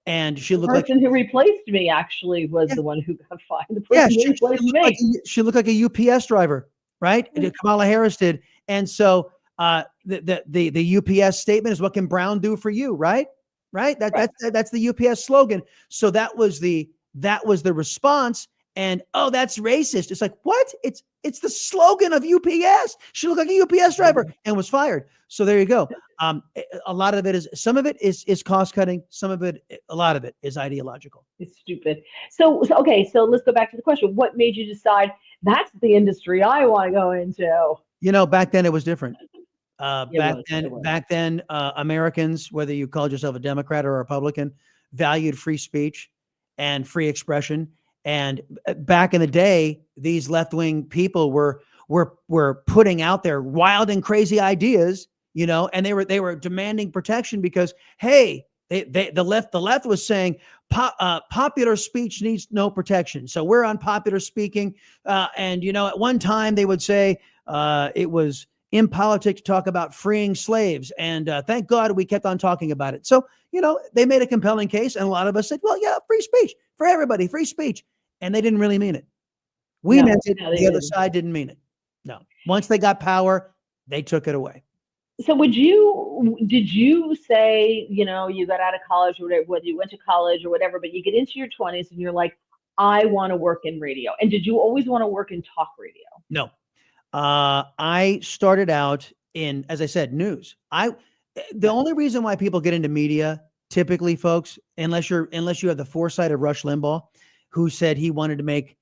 and she looked like the person who replaced me actually was the one who got fired. The person who replaced me. She looked like a UPS driver, right? Kamala Harris did, and so the UPS statement is, "What can Brown do for you?" Right? That's the UPS slogan. So that was the response. And that's racist. It's like, what? It's the slogan of UPS. She looked like a UPS driver and was fired. So there you go. A lot of it some of it is cost cutting. A lot of it is ideological. It's stupid. So let's go back to the question. What made you decide that's the industry I want to go into? Back then it was different. Back then, Americans, whether you called yourself a Democrat or a Republican, valued free speech and free expression. And back in the day, these left-wing people were putting out their wild and crazy ideas, and they were demanding protection because, hey, the left was saying popular speech needs no protection. So we're on popular speaking, and at one time they would say it was impolitic to talk about freeing slaves, and thank God we kept on talking about it. So they made a compelling case, and a lot of us said, well, yeah, free speech for everybody, free speech. And they didn't really mean it. We meant it. The other side didn't mean it. No. Once they got power, they took it away. So did you say, you got out of college or whatever, whether you went to college or whatever, but you get into your 20s and you're like, I want to work in radio. And did you always want to work in talk radio? No. I started out in, as I said, news. The only reason why people get into media, typically, folks, unless you have the foresight of Rush Limbaugh, who said he wanted to make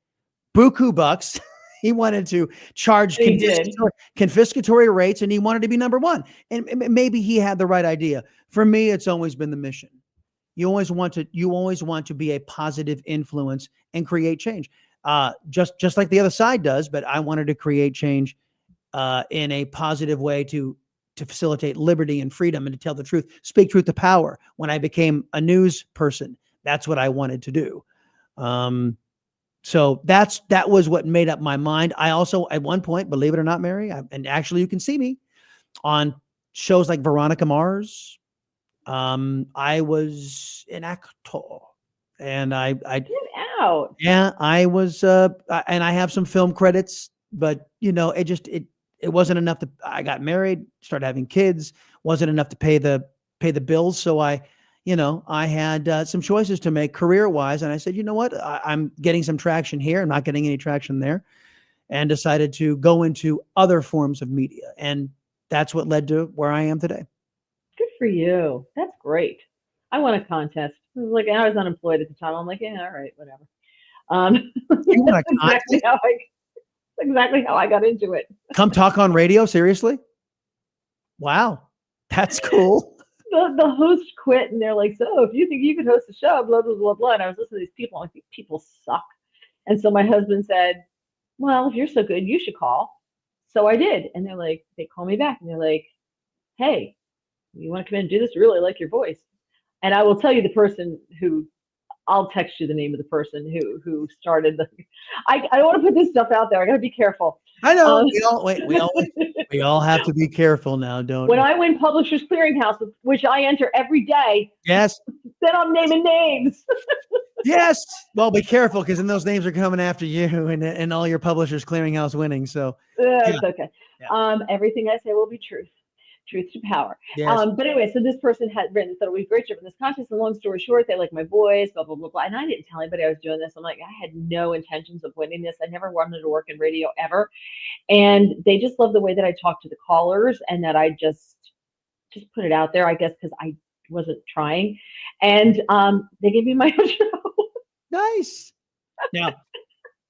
buku bucks. He wanted to charge confiscatory rates, and he wanted to be number one. And maybe he had the right idea. For me, it's always been the mission. You always want to be a positive influence and create change. Just like the other side does, but I wanted to create change in a positive way to facilitate liberty and freedom and to tell the truth, speak truth to power. When I became a news person, that's what I wanted to do. So that was what made up my mind. I also, at one point, believe it or not, Mary, and actually you can see me on shows like Veronica Mars. I was an actor, and I get out. Yeah, I was, and I have some film credits, but it wasn't enough I got married, started having kids, wasn't enough to pay the bills. So I had some choices to make career-wise, and I said, you know what? I'm getting some traction here. I'm not getting any traction there, and decided to go into other forms of media. And that's what led to where I am today. Good for you. That's great. I won a contest. I was unemployed at the time. I'm like, yeah, all right, whatever. You won a contest? Exactly how I got into it. Come talk on radio? Seriously? Wow. That's cool. The host quit, and they're like, so if you think you could host a show, blah, blah, blah, blah. And I was listening to these people, and I think people suck. And so my husband said, well, if you're so good, you should call. So I did. And they call me back, and they're like, hey, you want to come in and do this? I really like your voice. And I will tell you I'll text you the name of the person who started I don't want to put this stuff out there. I got to be careful. I know. We all have to be careful now, don't we? When I win Publishers Clearinghouse, which I enter every day. Yes. Then I'm naming names. Yes. Well, be careful because then those names are coming after you and all your publishers clearinghouse winning. So It's okay. Yeah. Everything I say will be truth. Truth to power. yes. But anyway, so this person had written, thought it would be great to run this contest. And long story short, they like my voice, blah, blah, blah, blah. And I didn't tell anybody I was doing this. I'm like, I had no intentions of winning this. I never wanted to work in radio ever. And they just love the way that I talk to the callers and that I just put it out there, I guess, because I wasn't trying. And they gave me my own show. Nice. Now,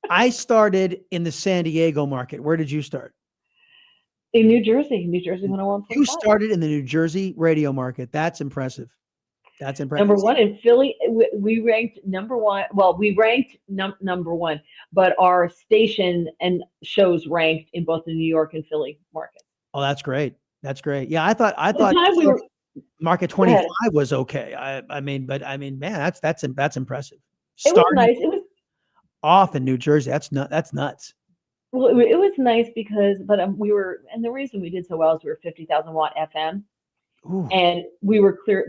I started in the San Diego market. Where did you start? In New Jersey 101.5. You started in the New Jersey radio market. That's impressive. That's impressive. Number one in Philly, we ranked number one. Well, we ranked number one, but our station and shows ranked in both the New York and Philly market. Oh, that's great. That's great. Yeah, I thought we were, market 25 was okay. I mean, man, that's impressive. It was nice. It was off in New Jersey. That's nuts. Well, it was nice because, but we were, and the reason we did so well is we were 50,000 watt FM. Ooh. And we were clear.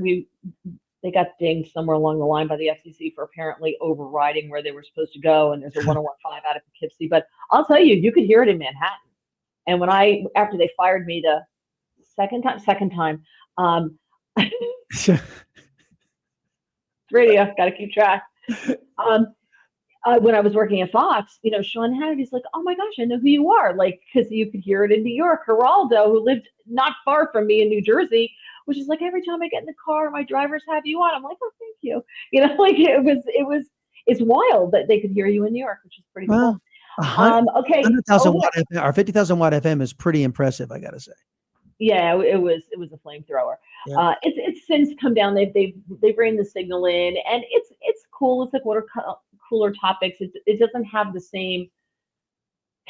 They got dinged somewhere along the line by the FCC for apparently overriding where they were supposed to go. And there's a 101.5 out of Poughkeepsie. But I'll tell you, you could hear it in Manhattan. And after they fired me the second time, radio, got to keep track. When I was working at Fox, Sean Hannity's like, oh my gosh, I know who you are. Like, because you could hear it in New York. Geraldo, who lived not far from me in New Jersey, which is like every time I get in the car, my drivers have you on. I'm like, oh, thank you. Like it's wild that they could hear you in New York, which is pretty cool. Okay. 100,000 watt FM or 50,000 watt FM is pretty impressive, I got to say. Yeah, it was a flamethrower. Yeah. It's since come down. They've reined the signal in, and it's cool. It's like cooler topics. It doesn't have the same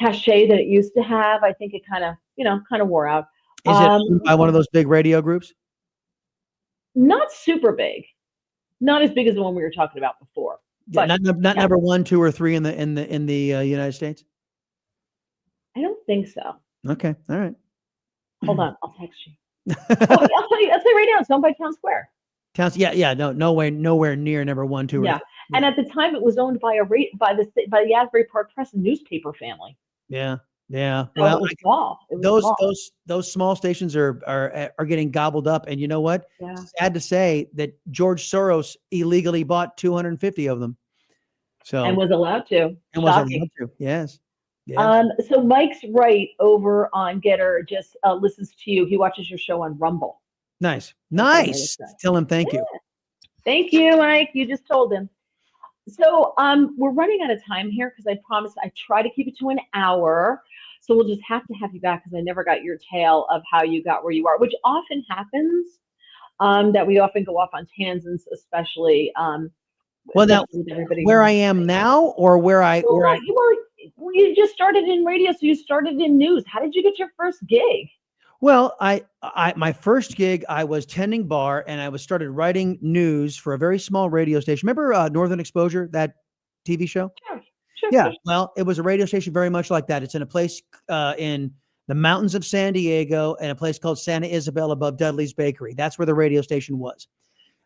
cachet that it used to have. I think it kind of wore out. Is it owned by one of those big radio groups? Not super big, not as big as the one we were talking about before. Yeah, but not number 1, 2, or 3 in the United States. I don't think so. Okay, all right. Hold on, I'll text you. I'll tell you right now. It's owned by Town Square. Yeah, nowhere near number 1, 2, or 3. And at the time, it was owned by the Asbury Park Press newspaper family. Yeah. So Well, it was small. It was those small stations are getting gobbled up, and you know what? Yeah. Sad to say that George Soros illegally bought 250 of them. So and was allowed to. And was allowed to. Yes. So Mike's right over on Getter just listens to you. He watches your show on Rumble. Nice. Tell him thank you. Thank you, Mike. You just told him. So we're running out of time here because I promised I try to keep it to an hour. So we'll just have to have you back because I never got your tale of how you got where you are, which often happens, that we often go off on tangents, especially. Well, now, where I am now or where you just started in radio, so you started in news. How did you get your first gig? Well, my first gig, I was tending bar and I started writing news for a very small radio station. Remember Northern Exposure, that TV show? Sure. Yeah. Well, it was a radio station very much like that. It's in a place in the mountains of San Diego and a place called Santa Isabel above Dudley's Bakery. That's where the radio station was.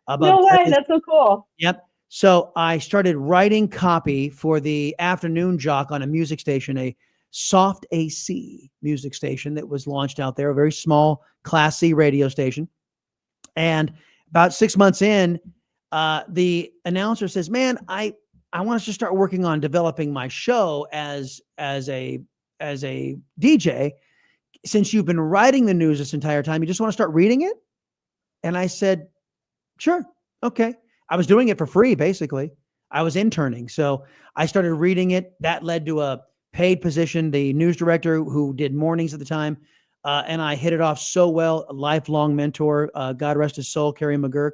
No way. That's so cool. Yep. So I started writing copy for the afternoon jock on a music station, a soft AC music station that was launched out there, a very small Class C radio station. And about 6 months in, the announcer says, man, I want us to start working on developing my show as a DJ. Since you've been writing the news this entire time, you just want to start reading it? And I said, sure. Okay. I was doing it for free, basically. I was interning. So I started reading it. That led to a paid position, the news director who did mornings at the time. And I hit it off so well. A lifelong mentor, God rest his soul, Kerry McGurk.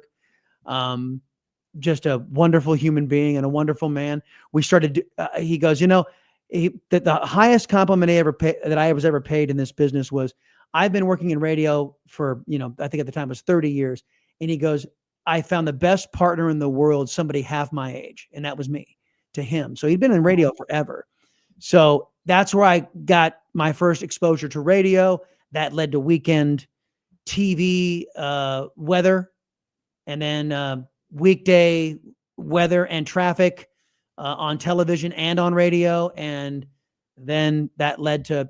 Just a wonderful human being and a wonderful man. We started, he goes, the highest compliment that I was ever paid in this business was, I've been working in radio for, I think at the time it was 30 years. And he goes, I found the best partner in the world, somebody half my age. And that was me to him. So he'd been in radio forever. So that's where I got my first exposure to radio. That led to weekend TV, weather, and then weekday weather and traffic on television and on radio. And then that led to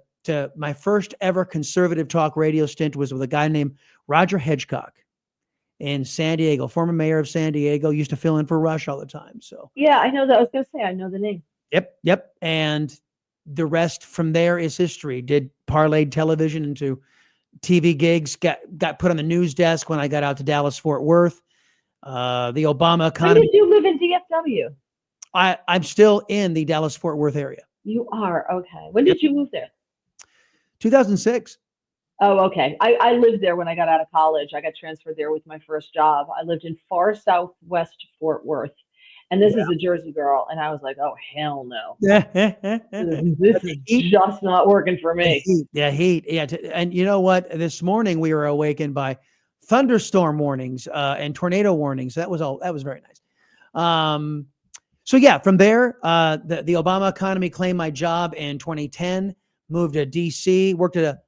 my first ever conservative talk radio stint was with a guy named Roger Hedgecock in San Diego, former mayor of San Diego, used to fill in for Rush all the time. So Yeah, I know that. I was going to say, I know the name. Yep. And the rest from there is history. Did parlayed television into TV gigs, got put on the news desk when I got out to Dallas, Fort Worth. The Obama When economy. did you live in DFW? I'm still in the Dallas, Fort Worth area. You are? Okay. When did you move there? 2006. Oh, okay. I lived there when I got out of college. I got transferred there with my first job. I lived in far southwest Fort Worth. And this is a Jersey girl. And I was like, oh, hell no. This is just not working for me. Heat. Yeah. And you know what? This morning we were awakened by thunderstorm warnings and tornado warnings. That was very nice. So yeah, from there, the Obama economy claimed my job in 2010, moved to DC, worked at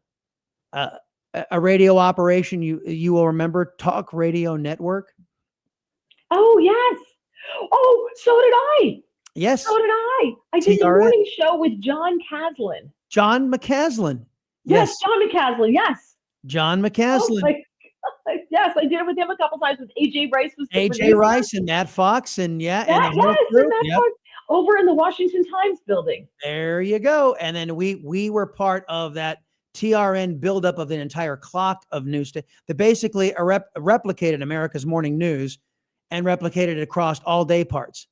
a radio operation. You will remember Talk Radio Network. Oh, yes. Oh, so did I. Yes. So did I. I did the morning show with John Caslin. John McCaslin. Yes, John McCaslin. Yes. John McCaslin. Oh, yes, I did it with him a couple times with AJ Rice. AJ Rice and Matt Fox and Matt Fox over in the Washington Times building. There you go. And then we were part of that TRN buildup of the entire clock of news that basically replicated America's morning news and replicated it across all day parts.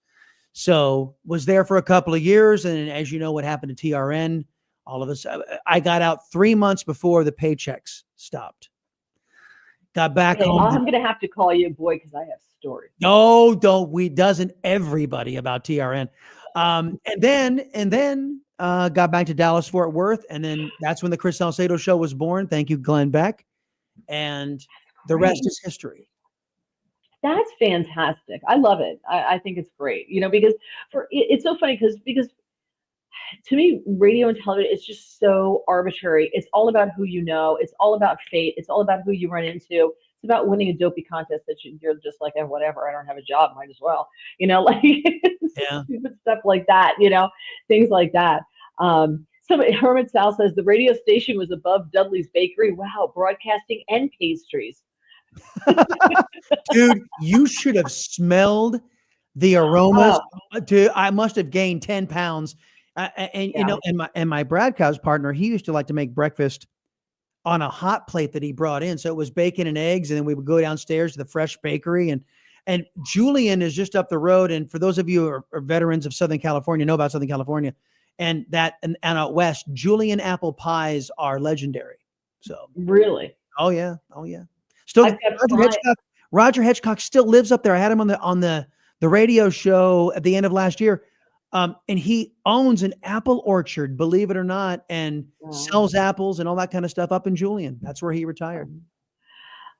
So was there for a couple of years. And as you know, what happened to TRN, all of us, I got out 3 months before the paychecks stopped. Got back home. I'm going to have to call you boy because I have stories. No, doesn't everybody about TRN. And then got back to Dallas, Fort Worth. And then that's when the Chris Salcedo show was born. Thank you, Glenn Beck. And the rest is history. That's fantastic. I love it. I think it's great, because it's so funny because to me, radio and television is just so arbitrary. It's all about who you know. It's all about fate. It's all about who you run into. It's about winning a dopey contest that you're just like, oh, whatever. I don't have a job. Might as well, stupid stuff like that, things like that. Hermit Sal says the radio station was above Dudley's Bakery. Wow. Broadcasting and pastries. Dude, you should have smelled the aromas. Dude, I must have gained 10 pounds. And my Brad Cow's partner, he used to like to make breakfast on a hot plate that he brought in. So it was bacon and eggs. And then we would go downstairs to the fresh bakery. And Julian is just up the road. And for those of you who are veterans of Southern California, know about Southern California and out west, Julian apple pies are legendary. So really? Oh yeah. Still, Roger Hedgecock still lives up there. I had him on the radio show at the end of last year. And he owns an apple orchard, believe it or not, and sells apples and all that kind of stuff up in Julian. That's where he retired.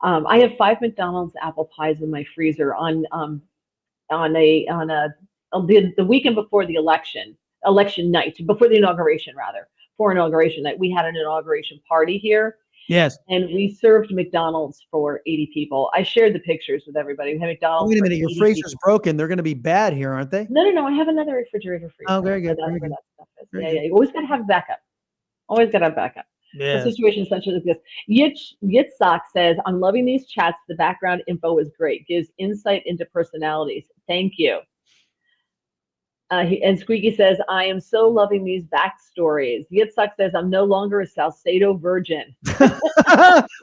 I have 5 McDonald's apple pies in my freezer the weekend before the election night, before the inauguration, for inauguration night. We had an inauguration party here. Yes. And we served McDonald's for 80 people. I shared the pictures with everybody. We had McDonald's. Wait a minute, your freezer's broken. They're going to be bad here, aren't they? No. I have another refrigerator freezer. Oh, very good. Very good. Yeah. You always got to have backup. Yeah. The situation such as this. Yitzhak says, I'm loving these chats. The background info is great. Gives insight into personalities. Thank you. And Squeaky says, I am so loving these backstories. Yitzhak says, I'm no longer a Salcedo virgin.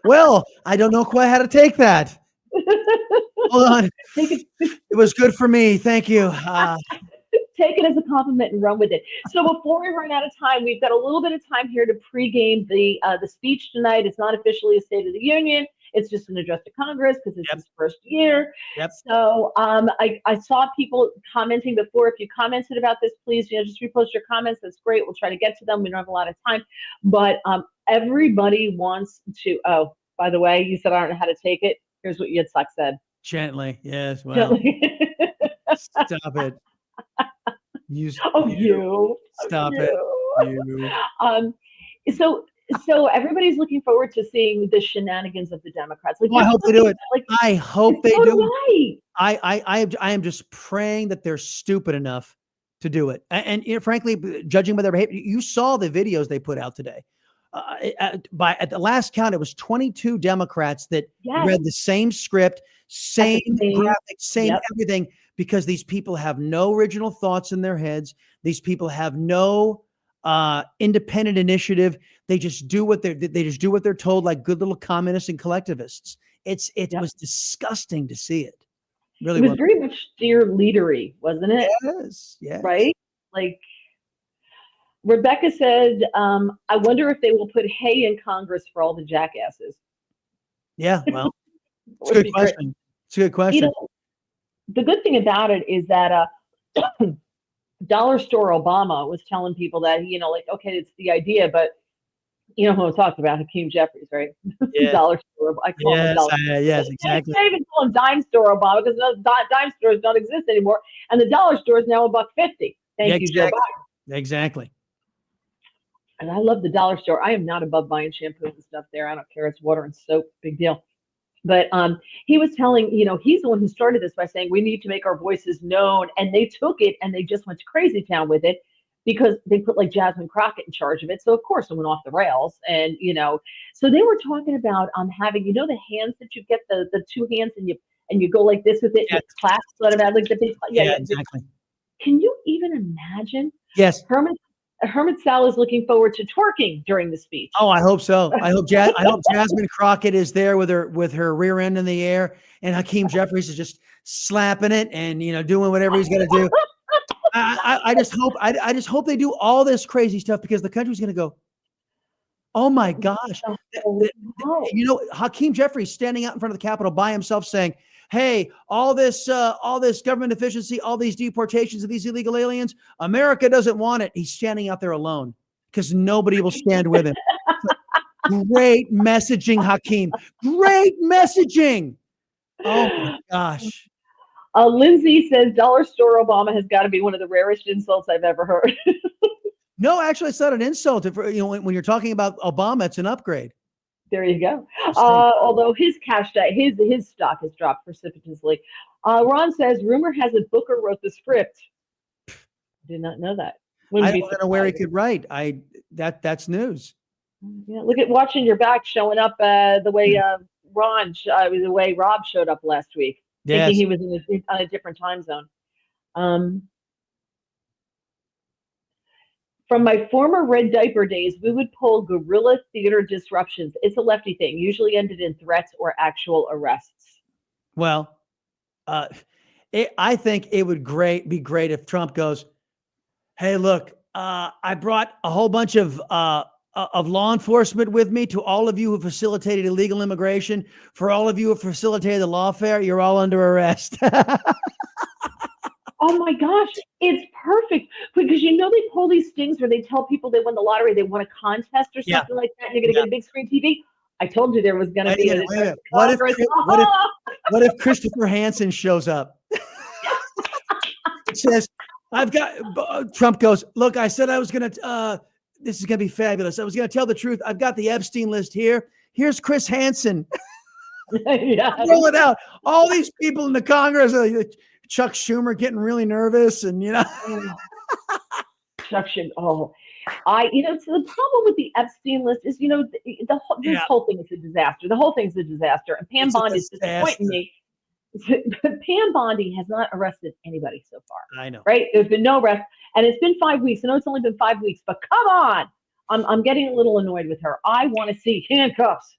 Well, I don't know quite how to take that. Hold on. It was good for me. Thank you. Take it as a compliment and run with it. So before we run out of time, we've got a little bit of time here to pregame the speech tonight. It's not officially a State of the Union. It's just an address to Congress because it's his first year. Yep. So I saw people commenting before. If you commented about this, please, just repost your comments. That's great. We'll try to get to them. We don't have a lot of time. But everybody wants to, oh, by the way, you said I don't know how to take it. Here's what Yitzhak said. Gently. Yes. Well, stop it. You. Stop it. You. So everybody's looking forward to seeing the shenanigans of the Democrats. I hope they do it. I hope they do. I am just praying that they're stupid enough to do it. And you know, frankly, judging by their behavior, you saw the videos they put out today. At the last count, it was 22 Democrats that read the same script, same graphics, same everything, because these people have no original thoughts in their heads. These people have no independent initiative. They just do what they're told, like good little communists and collectivists. It was disgusting to see it. Really, it was very much dear leadery, wasn't it? Yes, yes. Right? Like Rebecca said, I wonder if they will put hay in Congress for all the jackasses. Yeah, well, it's a good question. It's a good question. You know, the good thing about it is that Dollar Store Obama was telling people that, you know, like, okay, it's the idea, but you know who I'm talking about, Hakeem Jeffries, right? Yeah. Dollar Store. I call him Dollar Store. Yes, exactly. I can't even call him Dime Store Obama because those dime stores don't exist anymore, and the dollar store is now $1.50. Thank you, Joe Biden. Exactly. And I love the dollar store. I am not above buying shampoo and stuff there. I don't care. It's water and soap. Big deal. But he was telling, you know, he's the one who started this by saying we need to make our voices known. And they took it and they just went to crazy town with it because they put like Jasmine Crockett in charge of it. So, of course, it went off the rails. And, you know, so they were talking about having, you know, the hands that you get, the two hands and you go like this with it. Yeah. It clasps sort of like the big. Yeah, exactly. Can you even imagine? Yes. Hermit Sal is looking forward to twerking during the speech. Oh, I hope so. I hope Jasmine Crockett is there with her rear end in the air, and Hakeem Jeffries is just slapping it and, you know, doing whatever he's going to do. I just hope they do all this crazy stuff because the country's going to go, oh my gosh. You know, Hakeem Jeffries standing out in front of the Capitol by himself saying, hey, all this government efficiency, all these deportations of these illegal aliens, America doesn't want it. He's standing out there alone because nobody will stand with him. Great messaging, Hakeem. Great messaging. Oh my gosh. Lindsay says Dollar Store Obama has got to be one of the rarest insults I've ever heard. No, actually, it's not an insult. You know, when you're talking about Obama, it's an upgrade. There you go. Although his his stock has dropped precipitously. Ron says, rumor has it Booker wrote the script. Did not know that. I don't know where he could write. That's news. Yeah, look at watching your back showing up the way the way Rob showed up last week, thinking he was on a different time zone. From my former red diaper days, we would pull guerrilla theater disruptions. It's a lefty thing, usually ended in threats or actual arrests. Well, I think it would be great if Trump goes, hey, look, I brought a whole bunch of law enforcement with me. To all of you who facilitated illegal immigration, for all of you who facilitated the lawfare, you're all under arrest. Oh my gosh, it's perfect because you know they pull these stings where they tell people they won the lottery, they won a contest or something like that, and you're going to get a big screen TV. I told you there was going to be what if Christopher Hansen shows up? It says, Trump goes, look, I said I was going to, this is going to be fabulous. I was going to tell the truth. I've got the Epstein list here. Here's Chris Hansen. Roll it out. All these people in the Congress, Chuck Schumer getting really nervous, and you know, Chuck Schumer. So the problem with the Epstein list is, you know, this whole thing is a disaster. The whole thing's a disaster, and Pam Bondi is disappointing me. Pam Bondi has not arrested anybody so far. I know, right? There's been no arrest, and it's been 5 weeks. I know it's only been 5 weeks, but come on, I'm getting a little annoyed with her. I want to see handcuffs.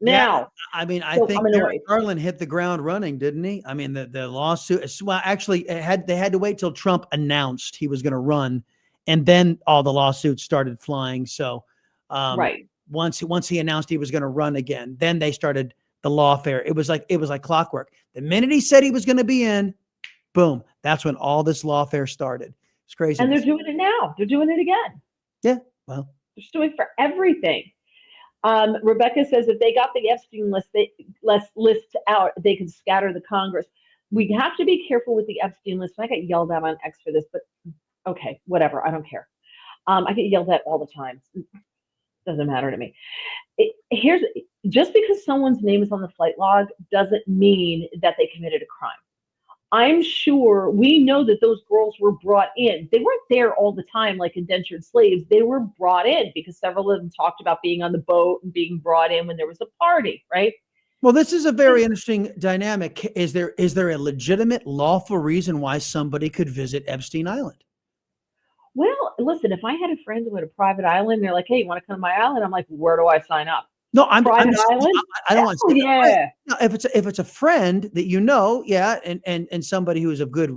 Now, yeah, I mean, I think Merrick Garland hit the ground running, didn't he? I mean, the lawsuit. Well, actually, they had to wait till Trump announced he was going to run, and then all the lawsuits started flying. So, right, once he announced he was going to run again, then they started the lawfare. It was like clockwork. The minute he said he was going to be in, boom, that's when all this lawfare started. It's crazy, and they're doing it now. They're doing it again. Yeah, well, they're doing it for everything. Rebecca says if they got the Epstein list out, they could scatter the Congress. We have to be careful with the Epstein list. I get yelled at on X for this, but okay, whatever. I don't care. I get yelled at all the time. Doesn't matter to me. Just because someone's name is on the flight log doesn't mean that they committed a crime. I'm sure we know that those girls were brought in. They weren't there all the time like indentured slaves. They were brought in because several of them talked about being on the boat and being brought in when there was a party, right? Well, this is a very interesting dynamic. Is there a legitimate, lawful reason why somebody could visit Epstein Island? Well, listen, if I had a friend who had a private island, they're like, "Hey, you want to come to my island?" I'm like, "Where do I sign up?" No, I'm Private just, island? I don't want Oh to say that. yeah. No, if it's a friend that you know, yeah, and somebody who is of good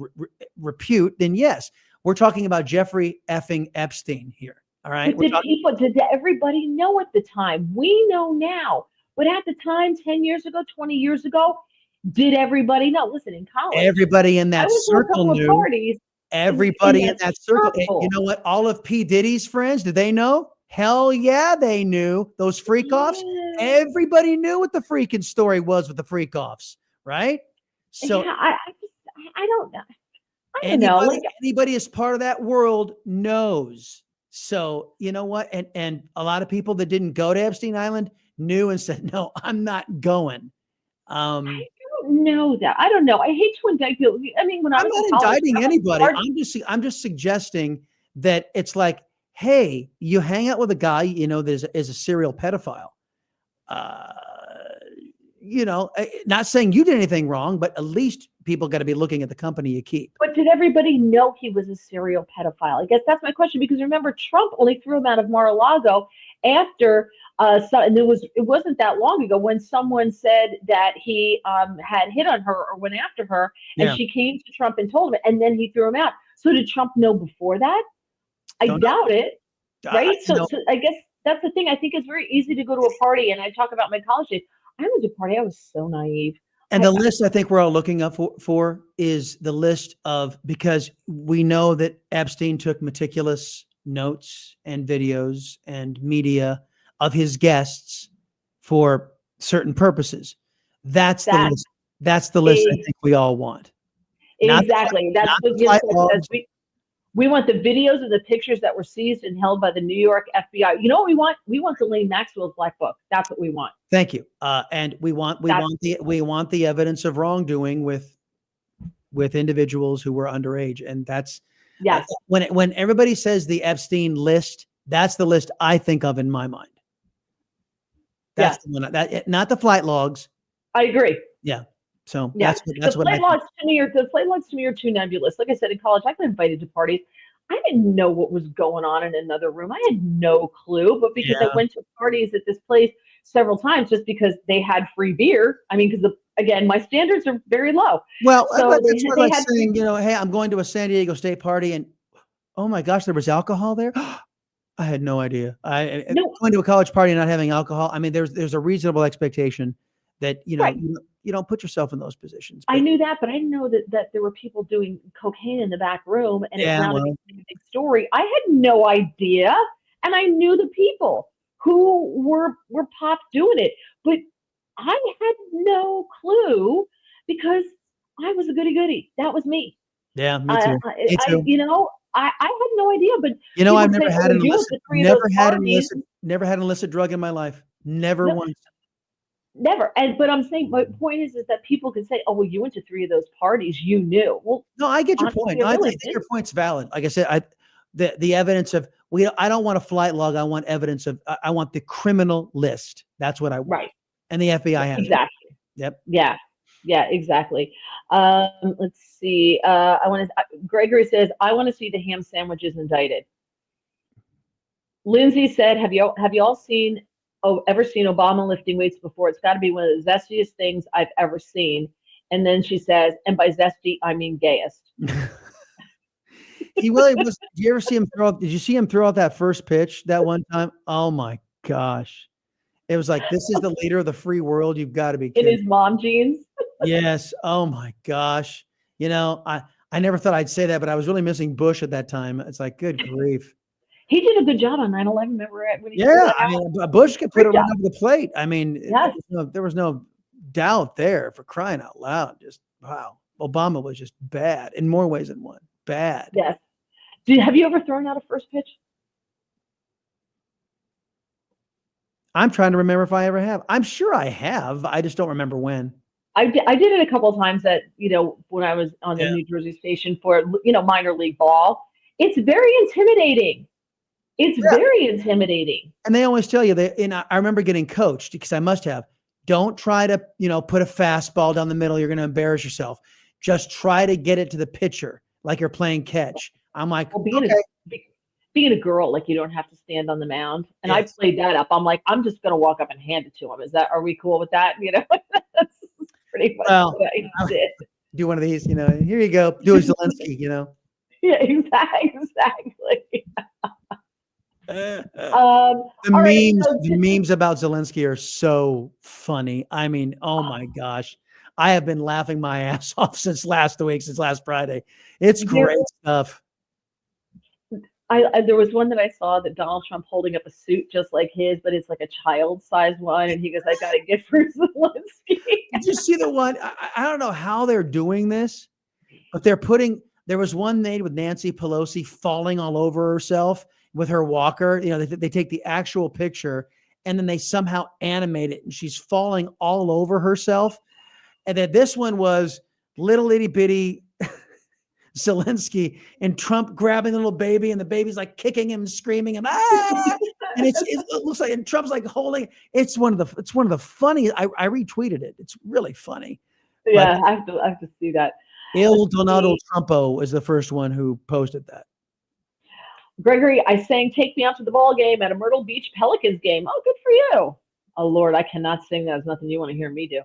repute, then yes. We're talking about Jeffrey effing Epstein here. All right. But did everybody know at the time? We know now. But at the time, 10 years ago, 20 years ago, did everybody know? Listen, in college, Everybody in I that went to a circle couple of knew. parties in Everybody in that that circle. You circle. know what? All of P. Diddy's friends, did they know? Hell yeah, they knew. Those freak offs. Yeah. Everybody knew what the freaking story was with the freak offs, right? So Yeah, I don't know. I don't know. anybody as part of that world knows. So you know what? And a lot of people that didn't go to Epstein Island knew and said, no, I'm not going. I don't know that. I don't know. I hate to indict people. I mean, when I I'm was not in college, indicting I went to anybody. parties. I'm just suggesting that it's like, hey, you hang out with a guy, you know, that is a serial pedophile. Uh, not saying you did anything wrong, but at least people got to be looking at the company you keep. But did everybody know he was a serial pedophile? I guess that's my question, because remember, Trump only threw him out of Mar-a-Lago after and it wasn't that long ago when someone said that he had hit on her or went after her, and Yeah. she came to Trump and told him, and then he threw him out. So did Trump know before that? I Don't know. doubt it, right? You know, So I guess that's the thing. I think it's very easy to go to a party, and I talk about my college days. I went to a party. I was so naive. and the list I think we're all looking up for is the list of, because we know that Epstein took meticulous notes and videos and media of his guests for certain purposes. That's the list. That's the list I think we all want. Exactly. That's not what the flight gives us. logs. We want the videos of the pictures that were seized and held by the New York FBI. You know what we want? We want Ghislaine Maxwell's black book. That's what we want. Thank you. And we want the evidence of wrongdoing with individuals who were underage, and that's Yes. When everybody says the Epstein list, that's the list I think of in my mind. That's the one, not the flight logs. I agree. Yeah. So Yeah. that's the what flight logs to me are too nebulous. Like I said, in college, I got invited to parties. I didn't know what was going on in another room. I had no clue. But because I went to parties at this place several times just because they had free beer. I mean, because again, my standards are very low. Well, so that's like saying, hey, I'm going to a San Diego State party, and oh my gosh, there was alcohol there. I had no idea. Going to a college party and not having alcohol. I mean, there's a reasonable expectation that you don't put yourself in those positions. I knew that, but I didn't know that there were people doing cocaine in the back room, and it was a big story. I had no idea, and I knew the people who were popped doing it, but I had no clue because I was a goody goody. That was me. Yeah, me too. Me too. I had no idea, but I've never had an illicit drug in my life. Never once. Never. But I'm saying, my point is that people can say, "Oh, well, you went to 3 of those parties. You knew." Well, no, I get your point. I think your point's valid. Like I said, the evidence of I don't want a flight log. I want evidence of. I want the criminal list. That's what I want. Right. And the FBI has exactly. it. Yep. Yeah. Yeah. Exactly. Let's see. Gregory says, "I want to see the ham sandwiches indicted." Lindsay said, "Have you all ever seen Obama lifting weights before? It's got to be one of the zestiest things I've ever seen." And then she says, "And by zesty, I mean gayest." He really was. Did you ever see him throw out? Did you see him throw out that first pitch that one time? Oh my gosh. It was like, this is the leader of the free world. You've got to be kidding. In his mom jeans. Yes. Oh my gosh. I never thought I'd say that, but I was really missing Bush at that time. It's like, good grief. He did a good job on 9/11. Remember when he Bush could put it right over the plate. I mean, yes. there was no doubt there, for crying out loud. Just wow. Obama was just bad in more ways than one. Bad. Yes. Have you ever thrown out a first pitch? I'm trying to remember if I ever have. I'm sure I have. I just don't remember when. I did it a couple of times at, when I was on the Yeah. New Jersey station for, minor league ball. It's very intimidating. It's Yeah. very intimidating. And they always tell you that, and I remember getting coached because I must have, don't try to, put a fastball down the middle. You're going to embarrass yourself. Just try to get it to the pitcher like you're playing catch. I'm like, Well, okay. being a girl, like you don't have to stand on the mound. And I Yes. played that up. I'm like, I'm just going to walk up and hand it to him. Are we cool with that? That's pretty much Well, what I did. do one of these, here you go. Do a Zelensky, Yeah, exactly. The All right, memes, so the memes about Zelensky are so funny. I mean, oh my gosh. I have been laughing my ass off since last Friday. It's great stuff. there was one that I saw that Donald Trump holding up a suit just like his, but it's like a child-sized one, and he goes, "I got a gift for Zelensky." Did you see the one? I don't know how they're doing this, but there was one made with Nancy Pelosi falling all over herself with her walker. They take the actual picture and then they somehow animate it, and she's falling all over herself. And then this one was little itty bitty Zelensky and Trump grabbing the little baby, and the baby's like kicking him, screaming him, ah! And it looks like, and Trump's like holding. It's one of the funniest. I retweeted it. It's really funny. Yeah, I have to see that. Il Donald Trumpo is the first one who posted that. Gregory, I sang "Take Me Out to the Ball Game" at a Myrtle Beach Pelicans game. Oh, good for you. Oh Lord, I cannot sing that. There's nothing you want to hear me do.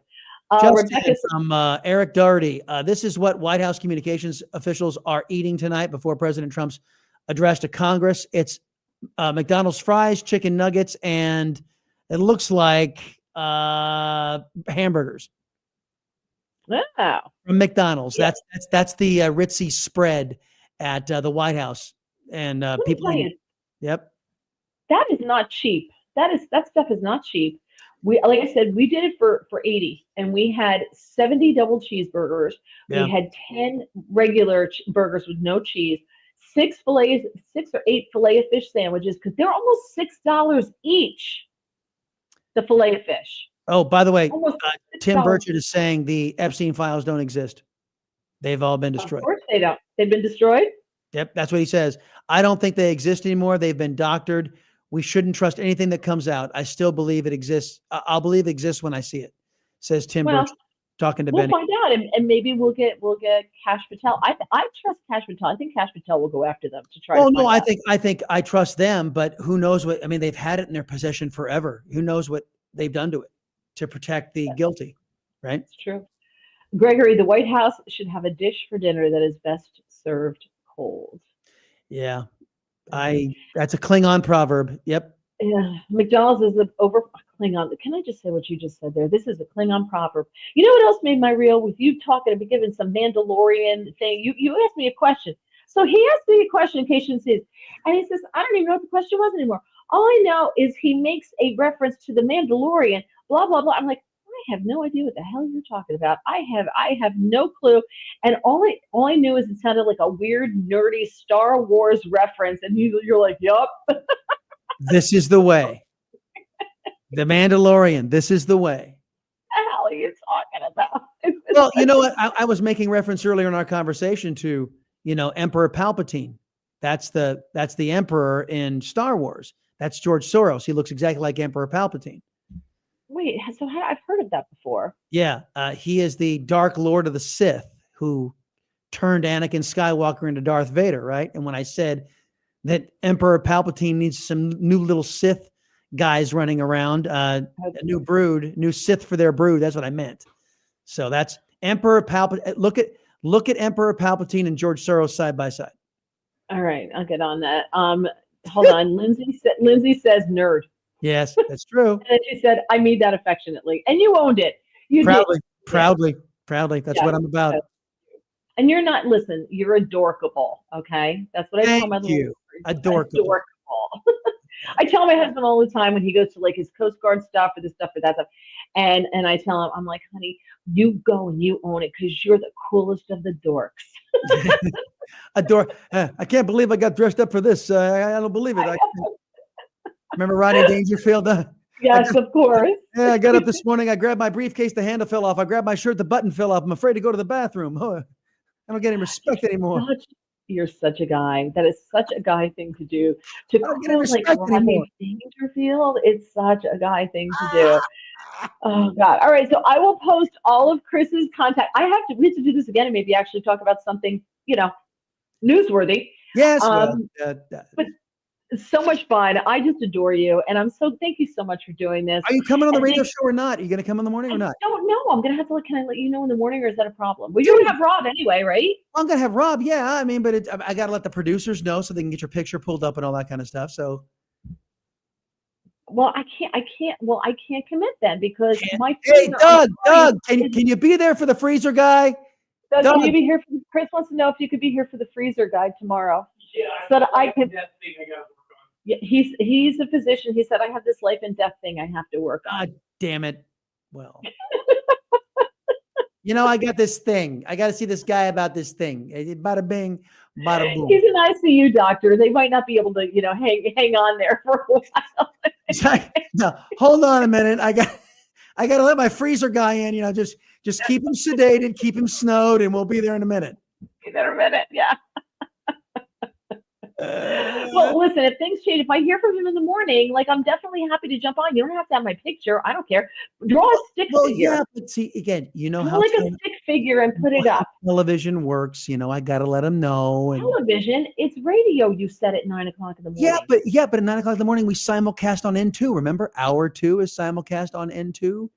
Rebecca from Eric Doherty. This is what White House communications officials are eating tonight before President Trump's address to Congress. It's McDonald's fries, chicken nuggets, and it looks like hamburgers. Wow. From McDonald's. Yeah. That's the ritzy spread at the White House. And people. Yep. That is not cheap. That stuff is not cheap. Like I said, we did it for 80, and we had 70 double cheeseburgers. Yeah. We had 10 regular burgers with no cheese, 6 or 8 filet of fish sandwiches, because they're almost $6 each. The filet of fish. Oh, by the way, Tim $6. Burchett is saying the Epstein files don't exist. They've all been destroyed. Of course they don't. They've been destroyed. Yep, that's what he says. I don't think they exist anymore. They've been doctored. We shouldn't trust anything that comes out. I still believe it exists. I'll believe it exists when I see it, says Tim Burchett, talking to We'll Benny. find out, and maybe we'll get Kash Patel. I trust Kash Patel. I think Kash Patel will go after them to try. Oh to no, find I think I trust them, but who knows what? I mean, they've had it in their possession forever. Who knows what they've done to it to protect the guilty, right? It's true. Gregory, the White House should have a dish for dinner that is best served cold. Yeah, that's a Klingon proverb. Yep. Yeah, McDonald's is over Klingon. Can I just say what you just said there? This is a Klingon proverb. You know what else made my reel with you talking and giving some Mandalorian thing? You asked me a question. So he asked me a question in case you didn't see it. And he says, I don't even know what the question was anymore. All I know is he makes a reference to the Mandalorian, blah, blah, blah. I'm like, I have no idea what the hell you're talking about. I have no clue. And all I knew is it sounded like a weird, nerdy Star Wars reference. And you're like, yup. This is the way. The Mandalorian. This is the way. What the hell are you talking about? Well, you know what? I was making reference earlier in our conversation to, Emperor Palpatine. That's the emperor in Star Wars. That's George Soros. He looks exactly like Emperor Palpatine. Wait, so I've heard of that before. Yeah, he is the Dark Lord of the Sith who turned Anakin Skywalker into Darth Vader, right? And when I said that Emperor Palpatine needs some new little Sith guys running around, a new Sith for their brood, that's what I meant. So that's Emperor Palpatine. Look at Emperor Palpatine and George Soros side by side. All right, I'll get on that. Hold on. Lindsay says nerd. Yes, that's true. And then she said, I mean that affectionately. And you owned it. You proudly. That's what I'm about. And you're not, listen, you're adorkable. Okay. That's what I tell my little you. Adorkable. I tell my husband all the time when he goes to like his Coast Guard stuff or this stuff or that stuff. And I tell him, I'm like, honey, you go and you own it because you're the coolest of the dorks. I can't believe I got dressed up for this. I don't believe it. Remember Rodney Dangerfield? Yes, of course. Yeah, I got up this morning. I grabbed my briefcase. The handle fell off. I grabbed my shirt. The button fell off. I'm afraid to go to the bathroom. Oh, I don't get any respect anymore. You're such a guy. That is such a guy thing to do. To I don't get any call like respect anymore. Rodney Dangerfield, it's such a guy thing to do. Oh God. All right. So I will post all of Chris's contact. We have to do this again and maybe actually talk about something, newsworthy. Yes. But it's so much fun. I just adore you. And thank you so much for doing this. Are you coming on the radio show or not? Are you going to come in the morning or not? I don't know. I'm going to have to, can I let you know in the morning or is that a problem? We're going to have Rob anyway, right? I'm going to have Rob. Yeah. I mean, but I got to let the producers know so they can get your picture pulled up and all that kind of stuff. So. Well, I can't commit then because my Hey, Doug, can you be there for the freezer guy? Doug, can you be here? Chris wants to know if you could be here for the freezer guy tomorrow. Yeah, so that I can. That thing I got to work on. Yeah, he's a physician. He said I have this life and death thing I have to work on. God damn it! Well, I got this thing. I got to see this guy about this thing. Bada bing, bada boom. He's an ICU doctor. They might not be able to, hang on there for a while. No, hold on a minute. I got to let my freezer guy in. Just keep him sedated, keep him snowed, and we'll be there in a minute. Be there in a minute, yeah. Well, listen, if things change, if I hear from him in the morning, I'm definitely happy to jump on. You don't have to have my picture. I don't care. Draw a stick figure. Yeah, but see, again, Draw how a stick figure and put it up. Television works. I got to let him know. Television, it's radio. You said at 9 o'clock in the morning. But at 9 o'clock in the morning, we simulcast on N2. Remember, hour 2 is simulcast on N2.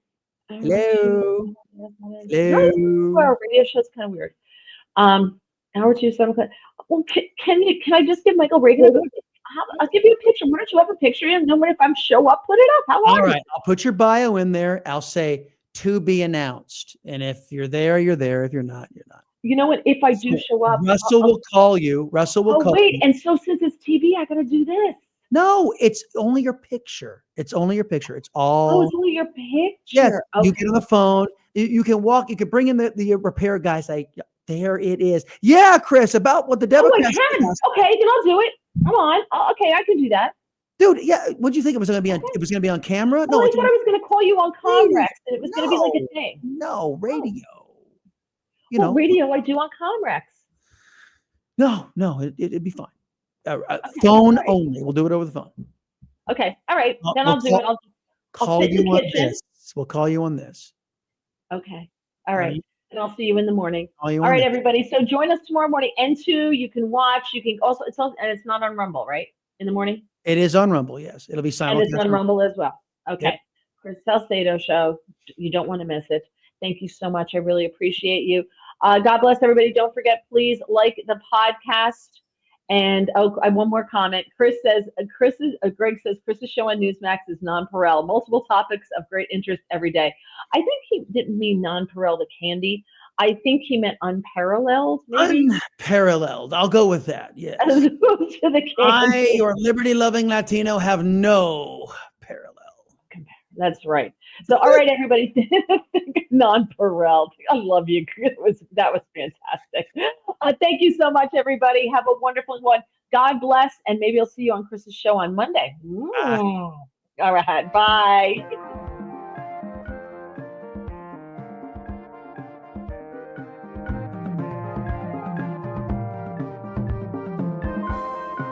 Hello. Our radio show's kind of weird. Hour 2, 7 o'clock. Well, can I just give Michael Reagan? I'll give you a picture. Why don't you have a picture? And then if I'm show up, put it up. How long? All right, I'll put your bio in there. I'll say to be announced. And if you're there, you're there. If you're not, you're not. You know what? If I do show up, Russell will call you. Russell will call you. And so since it's TV, I got to do this. No, it's only your picture. It's only your picture. It's all. Oh, it's only your picture. Yes, okay. You get on the phone. You can walk. You can bring in the repair guy. Say, there it is. Yeah, Chris, about what the Democrats. Oh, I can. Okay, then I'll do it. Come on. Okay, I can do that. Dude, yeah. What do you think it was going to be on? It was going to be on camera? No, I thought I was going to call you on Comrex, and it was going to be like a thing. No, radio. Radio I do on Comrex. No, it'd be fine. Phone only. We'll do it over the phone. Okay. All right. Then I'll do it. I'll call you on this. We'll call you on this. Okay. All right. And I'll see you in the morning. All right, everybody. So join us tomorrow morning. N2, you can watch. You can also, and it's not on Rumble, right? In the morning? It is on Rumble, yes. It'll be simulcast. And it's on Rumble as well. Okay. Yep. Chris Salcedo show. You don't want to miss it. Thank you so much. I really appreciate you. God bless everybody. Don't forget, please like the podcast. And I have one more comment. Greg says Chris's show on Newsmax is non-pareil. Multiple topics of great interest every day. I think he didn't mean non-pareil the candy. I think he meant unparalleled. Maybe? Unparalleled. I'll go with that. Yes. As opposed to the candy. Your Liberty Lovin Latino have no parallel. That's right. So, all right, everybody. Non-pareil. I love you. That was fantastic. Thank you so much, everybody. Have a wonderful one. God bless, and maybe I'll see you on Chris's show on Monday. All right. Bye.